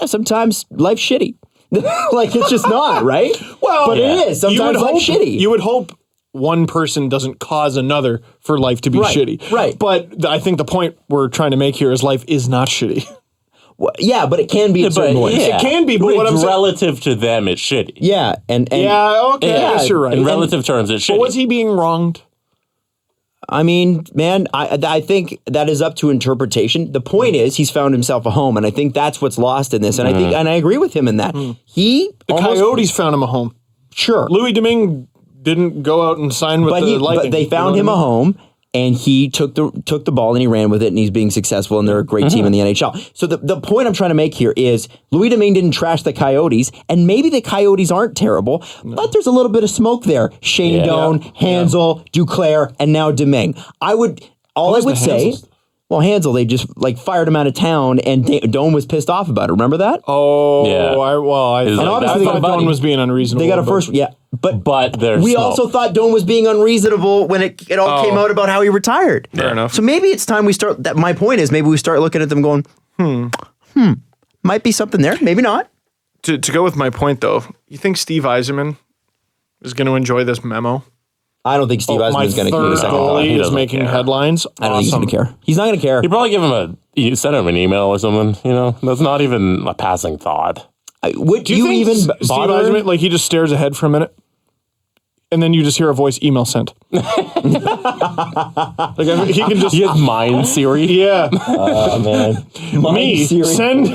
sometimes life's shitty. Like, it's just not, right? Well, but it is. Sometimes life's shitty. You would hope one person doesn't cause another for life to be shitty. Right. But I think the point we're trying to make here is life is not shitty. Well, yeah, but it can be at certain points. It can be, but what I'm saying- relative to them, it's shitty. Yeah, and Yeah, okay, I guess you're right. In relative terms, it's shitty. But was he being wronged? I mean, man, I think that is up to interpretation. The point is, he's found himself a home, and I think that's what's lost in this. And I agree with him in that. He The Coyotes found him a home. sure, Louis Domingue didn't go out and sign with the Lightning. but they found him a home, and he took the ball and he ran with it, and he's being successful, and they're a great team in the NHL. So the point I'm trying to make here is Louis Domingue didn't trash the Coyotes, and maybe the Coyotes aren't terrible, but there's a little bit of smoke there. Shane Doan, Hansel, Duclair, and now Domingue. I would say Well, Hansel, they just like fired him out of town, and Doan was pissed off about it. Remember that? Oh, Yeah. I And obviously that's thought Doan was being unreasonable. They got a first, But there's we no- also thought Doan was being unreasonable when it all came out about how he retired. Fair enough. So maybe it's time we start. That my point is, maybe we start looking at them going, might be something there, maybe not. To go with my point, though, you think Steve Yzerman is going to enjoy this memo? I don't think Steve My Yzerman's going to give it a third second thought. goalie He is doesn't making care. headlines. I don't think he's going to care. He's not going to care. You probably give him you send him an email or something. You know, that's not even a passing thought. Would Do you think even Steve bother? Yzerman, like he just stares ahead for a minute, and then you just hear a voice email sent? He can just He has mind Siri. yeah. Man. Me Siri. send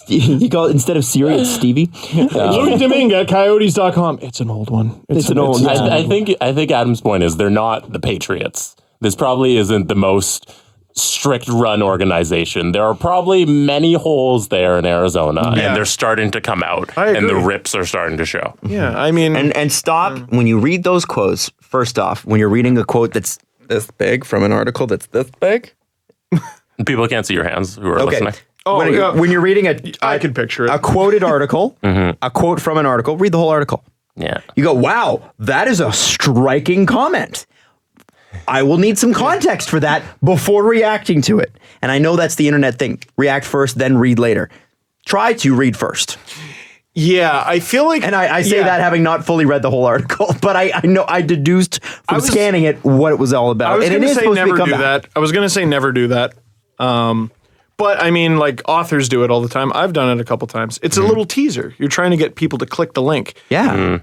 You call it, instead of Siri, it's Stevie. Louis Domingue at coyotes.com. It's an old one. It's an old one. I think Adam's point is they're not the Patriots. This probably isn't the most strict run organization. There are probably many holes there in Arizona. Yeah. And they're starting to come out. I And the agree. rips are starting to show. Yeah, I mean, And stop when you read those quotes. First off, when you're reading a quote that's this big from an article that's this big. People can't see your hands who are listening. When you're reading I can picture it. a quoted article, a quote from an article, read the whole article. Yeah. You go, wow, that is a striking comment. I will need some context for that before reacting to it. And I know that's the internet thing. React first, then read later. Try to read first. Yeah, I feel like, And I say that having not fully read the whole article, but I know I deduced from scanning it what it was all about. I was and going it to is say supposed to be never a do comeback. that. I was going to say never do that. But I mean, like authors do it all the time. I've done it a couple times. It's a little teaser. You're trying to get people to click the link. Yeah.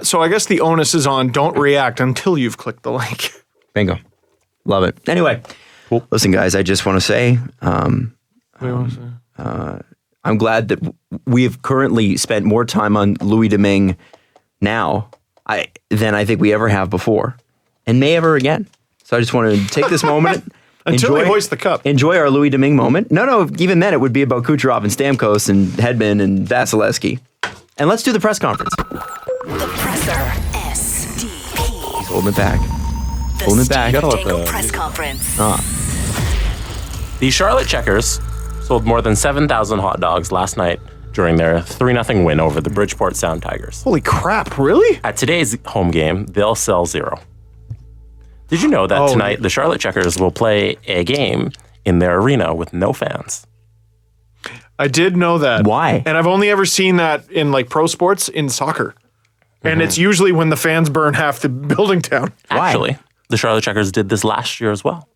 So I guess the onus is on don't react until you've clicked the link. Bingo. Love it. Anyway, listen, guys, I just want to say, I'm glad that we have currently spent more time on Louis Domingue now than I think we ever have before and may ever again. So I just want to take this moment. Until we hoist the cup. Enjoy our Louis Domingue moment. No, even then it would be about Kucherov and Stamkos and Hedman and Vasilevsky. And let's do the press conference. The Presser. SDP. He's holding it back. The Holding it back. Steve Gotta let Dangle the press conference. The Charlotte Checkers sold more than 7,000 hot dogs last night during their 3-0 win over the Bridgeport Sound Tigers. Holy crap, really? At today's home game, they'll sell 0. Did you know that tonight the Charlotte Checkers will play a game in their arena with no fans? I did know that. Why? And I've only ever seen that in like pro sports in soccer. And it's usually when the fans burn half the building down. Why? Actually, the Charlotte Checkers did this last year as well.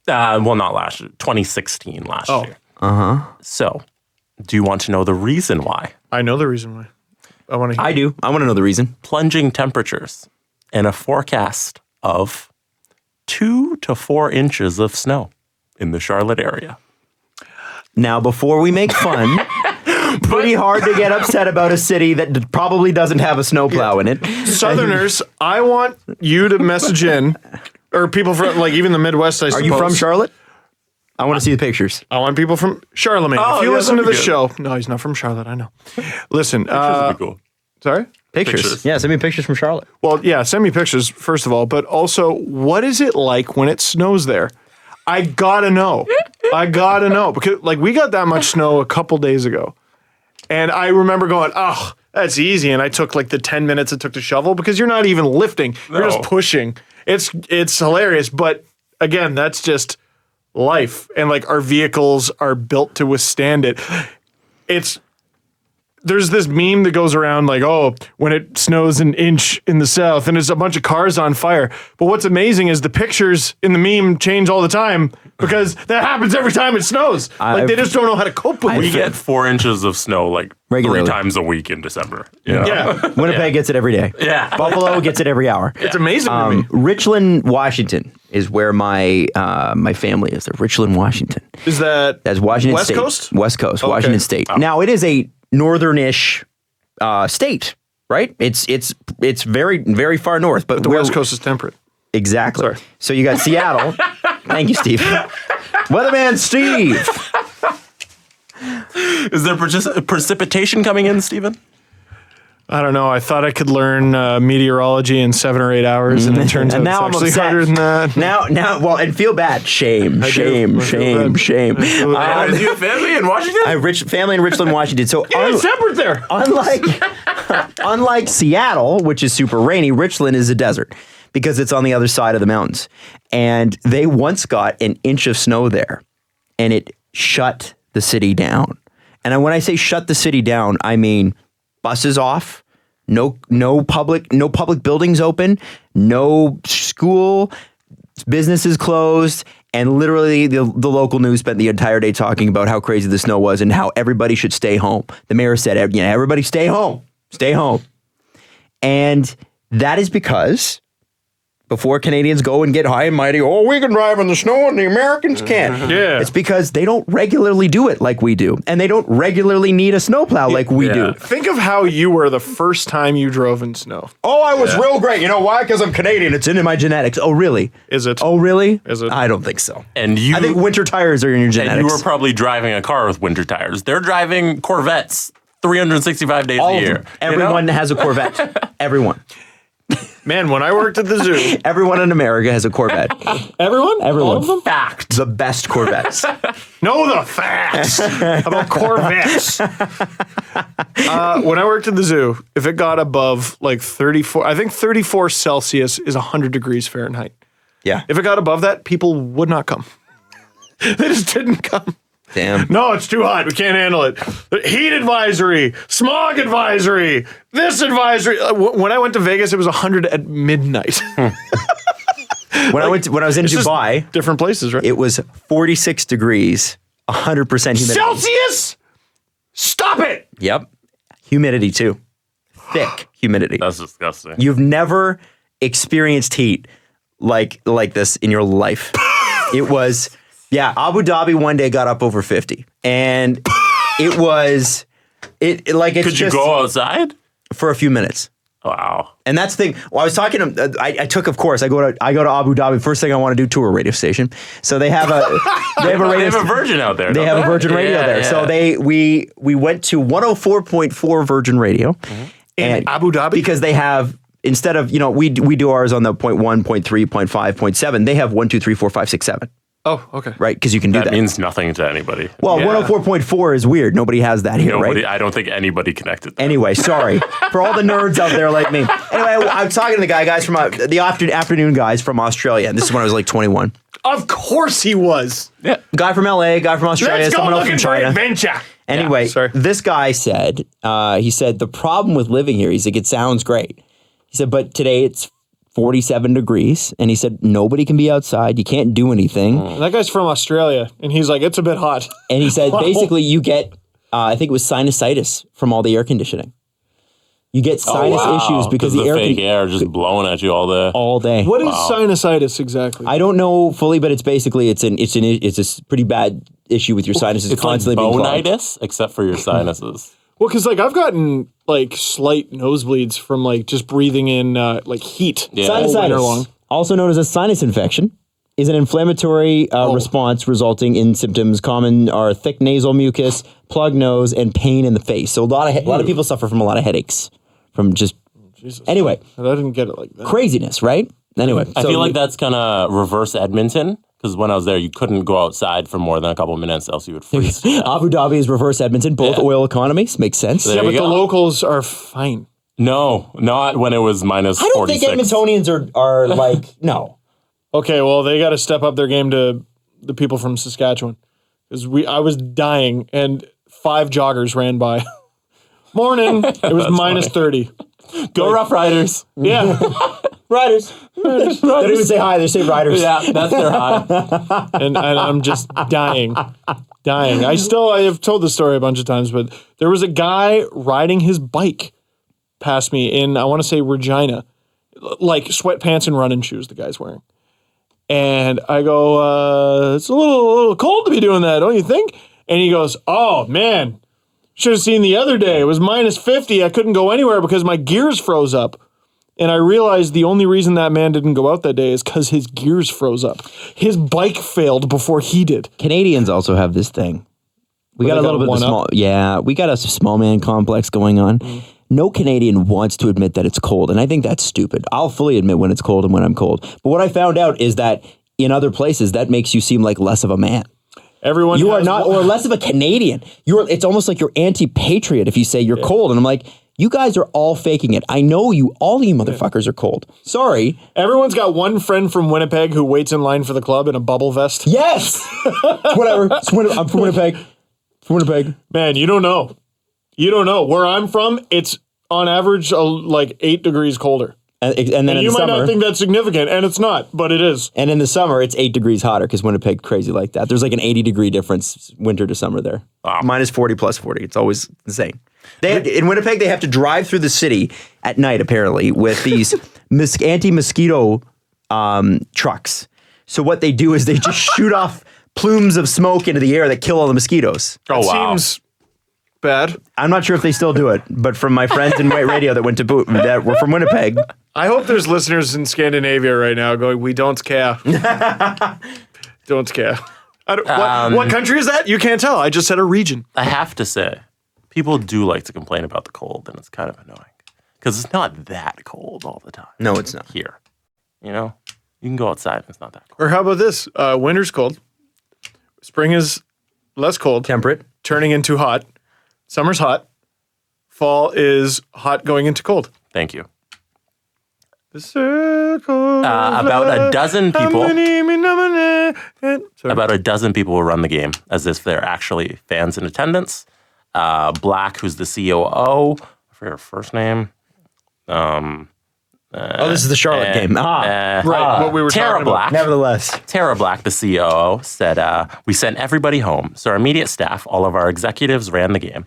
Well, not last year, 2016 last year. So, do you want to know the reason why? I know the reason why. I want to hear. I do. I want to know the reason. Plunging temperatures and a forecast of 2 to 4 inches of snow in the Charlotte area. Now, before we make fun, pretty hard to get upset about a city that probably doesn't have a snowplow in it. Southerners, I want you to message in, or people from like even the Midwest, I Are suppose. you from Charlotte? I want to see the pictures. I want people from Charlemagne. Oh, if you yeah, listen to that'd the be show, no, he's not from Charlotte. I know. Listen, That'd be cool. sorry. Pictures. Yeah, send me pictures from Charlotte. Well, yeah, send me pictures first of all, but also, what is it like when it snows there? I gotta know. Because like we got that much snow a couple days ago, and I remember going, "Oh, that's easy." And I took like the 10 minutes it took to shovel because you're not even lifting; you're just pushing. It's hilarious, but again, that's just life, and like our vehicles are built to withstand it. There's this meme that goes around like, oh, when it snows an inch in the south and there's a bunch of cars on fire. But what's amazing is the pictures in the meme change all the time because that happens every time it snows. Like they just don't know how to cope with We it. get 4 inches of snow like Regularly. 3 times a week in December. Yeah. Yeah, Winnipeg gets it every day. Yeah. Buffalo gets it every hour. it's amazing to me. Richland, Washington is where my my family is. They're Richland, Washington. Is that That's Washington West State. Coast? West Coast, Okay. Washington State. Now it is a northern-ish state, right? It's very, very far north, but the we're- West Coast is temperate? Exactly. Sorry. So you got Seattle. Thank you, Steve. Weatherman Steve. Is there precipitation coming in, Stephen? I don't know. I thought I could learn meteorology in 7 or 8 hours, and it turns out now it's I'm actually upset. harder than that. Well, and feel bad. Shame. I feel Do you have family in Washington? I have family in Richland, Washington. So separate there. unlike Seattle, which is super rainy, Richland is a desert because it's on the other side of the mountains. And they once got an inch of snow there, and it shut the city down. And when I say shut the city down, I mean buses off, no public buildings open, no school, businesses closed, and literally the local news spent the entire day talking about how crazy the snow was and how everybody should stay home. The mayor said, everybody stay home. And that is because before Canadians go and get high and mighty, we can drive in the snow and the Americans can't. Yeah. It's because they don't regularly do it like we do. And they don't regularly need a snowplow like we do. Think of how you were the first time you drove in snow. Oh, I was real great. You know why? Because I'm Canadian. It's in my genetics. Oh, really? Is it? Oh, really? Is it? I don't think so. And I think winter tires are in your genetics. And you were probably driving a car with winter tires. They're driving Corvettes 365 days All a of year. them. Everyone has a Corvette. Everyone. Man, when I worked at the zoo. Everyone in America has a Corvette. Everyone? All of them? Fact. The best Corvettes. Know the facts about Corvettes. When I worked at the zoo, if it got above like 34, I think 34 Celsius is 100 degrees Fahrenheit. Yeah. If it got above that, people would not come. They just didn't come. Damn. No, it's too hot. We can't handle it. Heat advisory, smog advisory, this advisory. When I went to Vegas, it was 100 at midnight. When I was in It's just Dubai, different places, right? it was 46 degrees, 100% humidity. Celsius? Stop it! Yep. Humidity too. Thick humidity. That's disgusting. You've never experienced heat like this in your life. It was, Abu Dhabi one day got up over 50. And it was, it's Could you go outside? for a few minutes. Wow. And that's the thing. Well, I was talking to, I go to Abu Dhabi. First thing I want to do, tour a radio station. So they have a They have a Virgin out there. They have a Virgin Radio there. Yeah. So we went to 104.4 Virgin Radio. In Abu Dhabi? Because they have, instead of, we do ours on the 0.1, 0.3, 0.5, 0.7. They have 1, 2, 3, 4, 5, 6, 7. Oh, okay. Right? Because you can do That that. means nothing to anybody. Well, 104.4 is weird. Nobody has that here, Nobody, right? I don't think anybody connected. Anyway, sorry for all the nerds out there like me. Anyway, I'm talking to the guys from the afternoon guys from Australia, and this is when I was like 21. Of course he was. Yeah. Guy from LA, guy from Australia, Let's go someone else from looking for China. adventure. Anyway, sorry. this guy said, the problem with living here, he's like, it sounds great. He said, but today it's 47 degrees. And he said, nobody can be outside. You can't do anything. That guy's from Australia, and he's like, it's a bit hot. And he said, Wow. basically, you get, I think it was sinusitis from all the air conditioning. You get sinus issues because the air fake air just blowing at you all day. What is sinusitis exactly? I don't know fully, but it's basically it's a pretty bad issue with your sinuses. It's like constantly being clogged. bonitis, except for your sinuses. Well, because I've gotten slight nosebleeds from just breathing in heat. Yeah. all winter Sinusitis, long. also known as a sinus infection, is an inflammatory response resulting in symptoms common are thick nasal mucus, plugged nose, and pain in the face. So a lot of people suffer from a lot of headaches from just. Jesus. Anyway, I didn't get it like that. craziness, right? Anyway, I feel like that's kind of reverse Edmonton, because when I was there, you couldn't go outside for more than a couple of minutes, else you would freeze. Abu Dhabi is reverse Edmonton. Both oil economies makes sense. There Yeah, you but the go. locals are fine. No, not when it was minus I don't 46. think Edmontonians are like no. Okay, well, they got to step up their game to the people from Saskatchewan. Because I was dying, and 5 joggers ran by. Morning. It was minus 30. Go Rough Riders. Yeah. Riders. They don't even say hi. They say riders. Yeah, that's their high. and I'm just dying. I have told this story a bunch of times, but there was a guy riding his bike past me in, I want to say Regina, like sweatpants and running shoes the guy's wearing. And I go, it's a little cold to be doing that, don't you think? And he goes, oh, man, should have seen the other day. It was minus 50. I couldn't go anywhere because my gears froze up. And I realized the only reason that man didn't go out that day is because his gears froze up. His bike failed before he did. Canadians also have this thing. We got a little bit of the small. Yeah, we got a small man complex going on. no Canadian wants to admit that it's cold, and I think that's stupid. I'll fully admit when it's cold and when I'm cold. But what I found out is that in other places, that makes you seem like less of a man. Everyone You are has not, or less of a Canadian. It's almost like you're anti-patriot if you say you're cold. And I'm like, you guys are all faking it. I know all you motherfuckers are cold. Sorry. Everyone's got one friend from Winnipeg who waits in line for the club in a bubble vest. Yes. Whatever. I'm from Winnipeg. From Winnipeg. Man, you don't know. You don't know. Where I'm from, it's on average like 8 degrees colder. And then in you the might summer, not think that's significant, and it's not, but it is. And in the summer, it's 8 degrees hotter because Winnipeg crazy like that. There's like an 80-degree difference winter to summer there. Wow. Minus 40, plus 40. It's always insane. In Winnipeg, they have to drive through the city at night, apparently, with these anti-mosquito trucks. So what they do is they just shoot off plumes of smoke into the air that kill all the mosquitoes. Oh, wow. Seems bad. I'm not sure if they still do it, but from my friends in white radio that were from Winnipeg. I hope there's listeners in Scandinavia right now going, we don't care. Don't care. What country is that? You can't tell. I just said a region. I have to say, people do like to complain about the cold, and it's kind of annoying because it's not that cold all the time. No, it's not. Here. You know, you can go outside and it's not that cold. Or how about this? Winter's cold. Spring is less cold. Temperate. Turning into hot. Summer's hot. Fall is hot going into cold. Thank you. The circle About a dozen people. Sorry. About a dozen people will run the game as if they're actually fans in attendance. Black, who's the COO, I forget her first name. This is the Charlotte game. Right, what we were Tara talking Black. about. Nevertheless. Tara Black, the COO, said, we sent everybody home. So our immediate staff, all of our executives ran the game.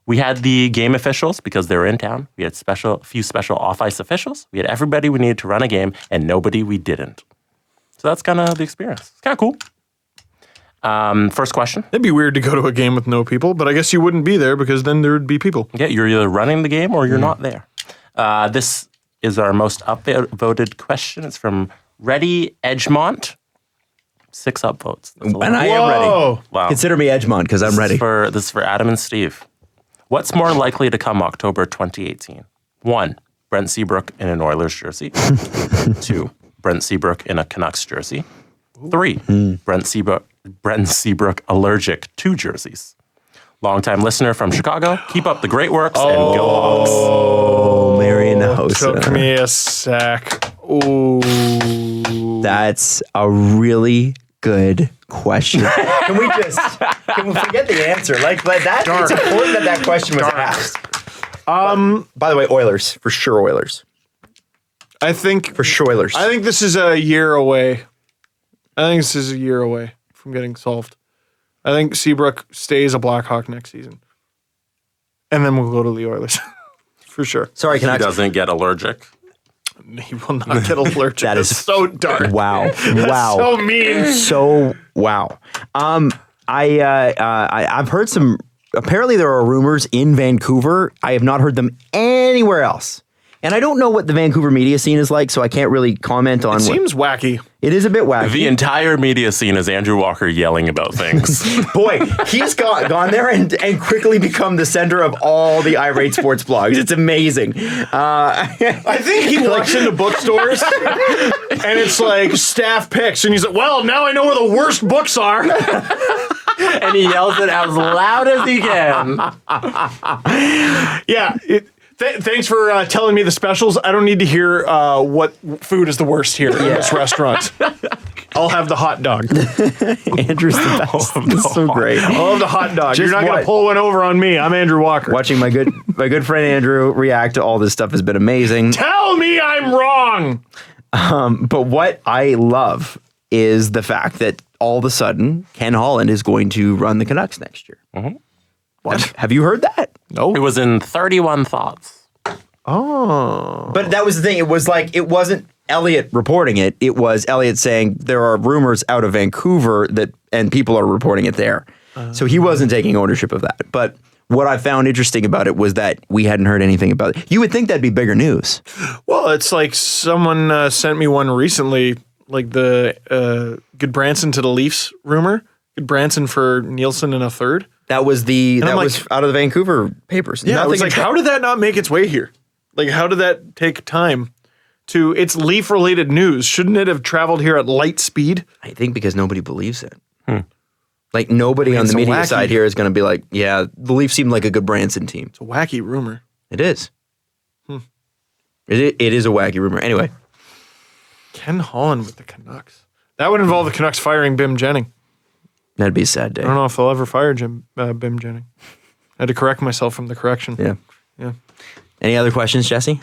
We had the game officials because they were in town. We had a few special off-ice officials. We had everybody we needed to run a game and nobody we didn't. So that's kind of the experience. It's kind of cool. First question. It'd be weird to go to a game with no people, but I guess you wouldn't be there because then there would be people. Yeah, you're either running the game or you're not there. This is our most upvoted question. It's from Reddy Edgemont. 6 upvotes. And I am ready. Wow. Consider me Edgemont because I'm ready. This is for Adam and Steve. What's more likely to come October 2018? 1, Brent Seabrook in an Oilers jersey. 2, Brent Seabrook in a Canucks jersey. 3, Brent Seabrook allergic to jerseys. Longtime listener from Chicago. Keep up the great works and go Hawks. Oh, Marion Hossa. Took me a sec. Ooh. That's a really good question. Can we forget the answer? Like that. It's important that question was asked. By the way, Oilers for sure. Oilers. I think For sure, Oilers. I think this is a year away. From getting solved. I think Seabrook stays a Blackhawk next season. And then we'll go to the Oilers. For sure. Sorry, He Canucks. doesn't get allergic. He will not get allergic. That is so dark. Wow. So mean. So wow. I've heard some. Apparently, there are rumors in Vancouver. I have not heard them anywhere else. And I don't know what the Vancouver media scene is like, so I can't really comment on. It seems wacky. It is a bit wacky. The entire media scene is Andrew Walker yelling about things. Boy, he's gone there and quickly become the center of all the irate sports blogs. It's amazing. I think he walks into bookstores and it's like staff picks, and he's like, well, now I know where the worst books are. And he yells it as loud as he can. Yeah. Thanks for telling me the specials. I don't need to hear what food is the worst here in this restaurant. I'll have the hot dog. Andrew's the best. It's so great. I'll have the hot dog. Just You're not going to pull one over on me. I'm Andrew Walker. Watching my good friend Andrew react to all this stuff has been amazing. Tell me I'm wrong. But what I love is the fact that all of a sudden Ken Holland is going to run the Canucks next year. Mhm. What? Have you heard that? No. It was in 31 Thoughts. Oh. But that was the thing. It was like, it wasn't Elliot reporting it. It was Elliot saying there are rumors out of Vancouver and people are reporting it there. So he wasn't taking ownership of that. But what I found interesting about it was that we hadn't heard anything about it. You would think that'd be bigger news. Well, it's like someone sent me one recently, like the Goodbranson to the Leafs rumor. Goodbranson for Nielsen in a third. That was I'm was out of the Vancouver papers. Yeah, I was Nothing like, how did that not make its way here? Like, how did that take time to? It's Leaf-related news. Shouldn't it have traveled here at light speed? I think because nobody believes it. Like nobody on the media wacky. side here is going to be like, yeah, the Leafs seem like a good Branson team. It's a wacky rumor. It is. It is a wacky rumor. Anyway, Ken Holland with the Canucks. That would involve the Canucks firing Bim Jennings. that'd be a sad day. I don't know if they'll ever fire Bim Jennings. I had to correct myself from the correction. Yeah. Yeah. Any other questions, Jesse?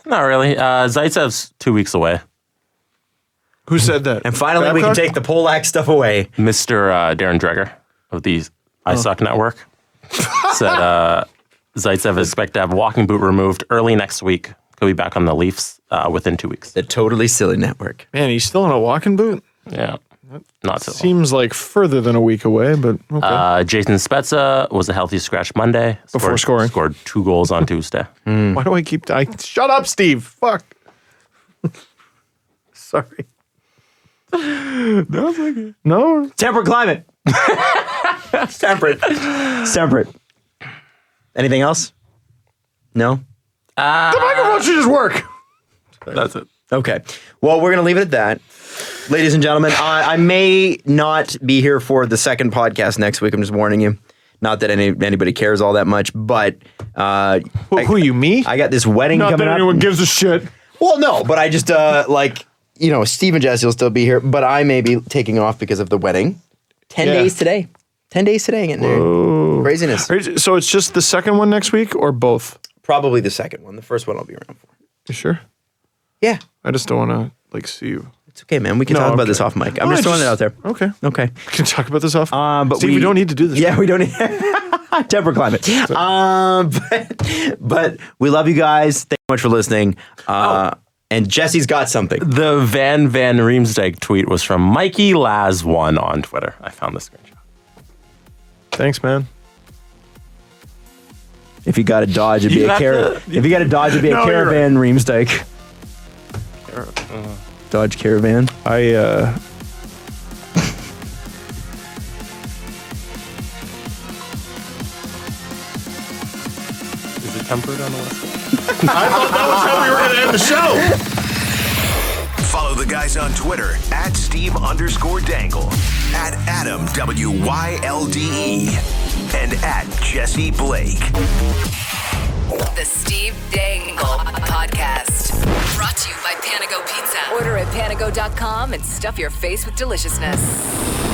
Not really. Zaitsev's 2 weeks away. Who said that? And finally, we can Babcock? take the Polak stuff away. Mr. Darren Dreger of the I Suck Network said Zaitsev is expected to have a walking boot removed early next week. He'll be back on the Leafs within 2 weeks. The Totally Silly Network. Man, he's still in a walking boot? Yeah. Not so long. Seems like further than a week away, but okay. Jason Spezza was a healthy scratch Monday. Before scoring. Scored 2 goals on Tuesday. Why do I keep... shut up, Steve. Fuck. Sorry. No. Temperate climate. Temperate. Anything else? No? The microphone should just work. That's it. Okay. Well, we're going to leave it at that. Ladies and gentlemen, I may not be here for the second podcast next week. I'm just warning you. Not that anybody cares all that much, but... Who you, me? I got this wedding Not coming that up. anyone gives a shit. Well, no, but I just, Steve and Jesse will still be here, but I may be taking off because of the wedding. 10 days today. 10 days today getting there. Craziness. So it's just the second one next week or both? Probably the second one. The first one I'll be around for. You sure? Yeah. I just don't want to, see you. It's okay, man. We can No, talk about okay. this off mic. I'm No, just throwing it out there. Okay. Okay. We can talk about this off. But Steve, we don't need to do this. Yeah, we don't need temper climate. But we love you guys. Thank you so much for listening. And Jesse's got something. The Van Riemsdyk tweet was from Mikey Laz1 on Twitter. I found the screenshot. Thanks, man. If you got a Dodge, it'd be You a have caravan. to- If you got a Dodge, it'd be No, a you're Caravan Riemsdyk. Dodge Caravan. Is it tempered on the list? I thought that was how we were going to end the show. Follow the guys on Twitter at Steve_Dangle, at Adam WYLDE, and at Jesse Blake. The Steve Dangle Podcast. Brought to you by Panago Pizza. Order at panago.com and stuff your face with deliciousness.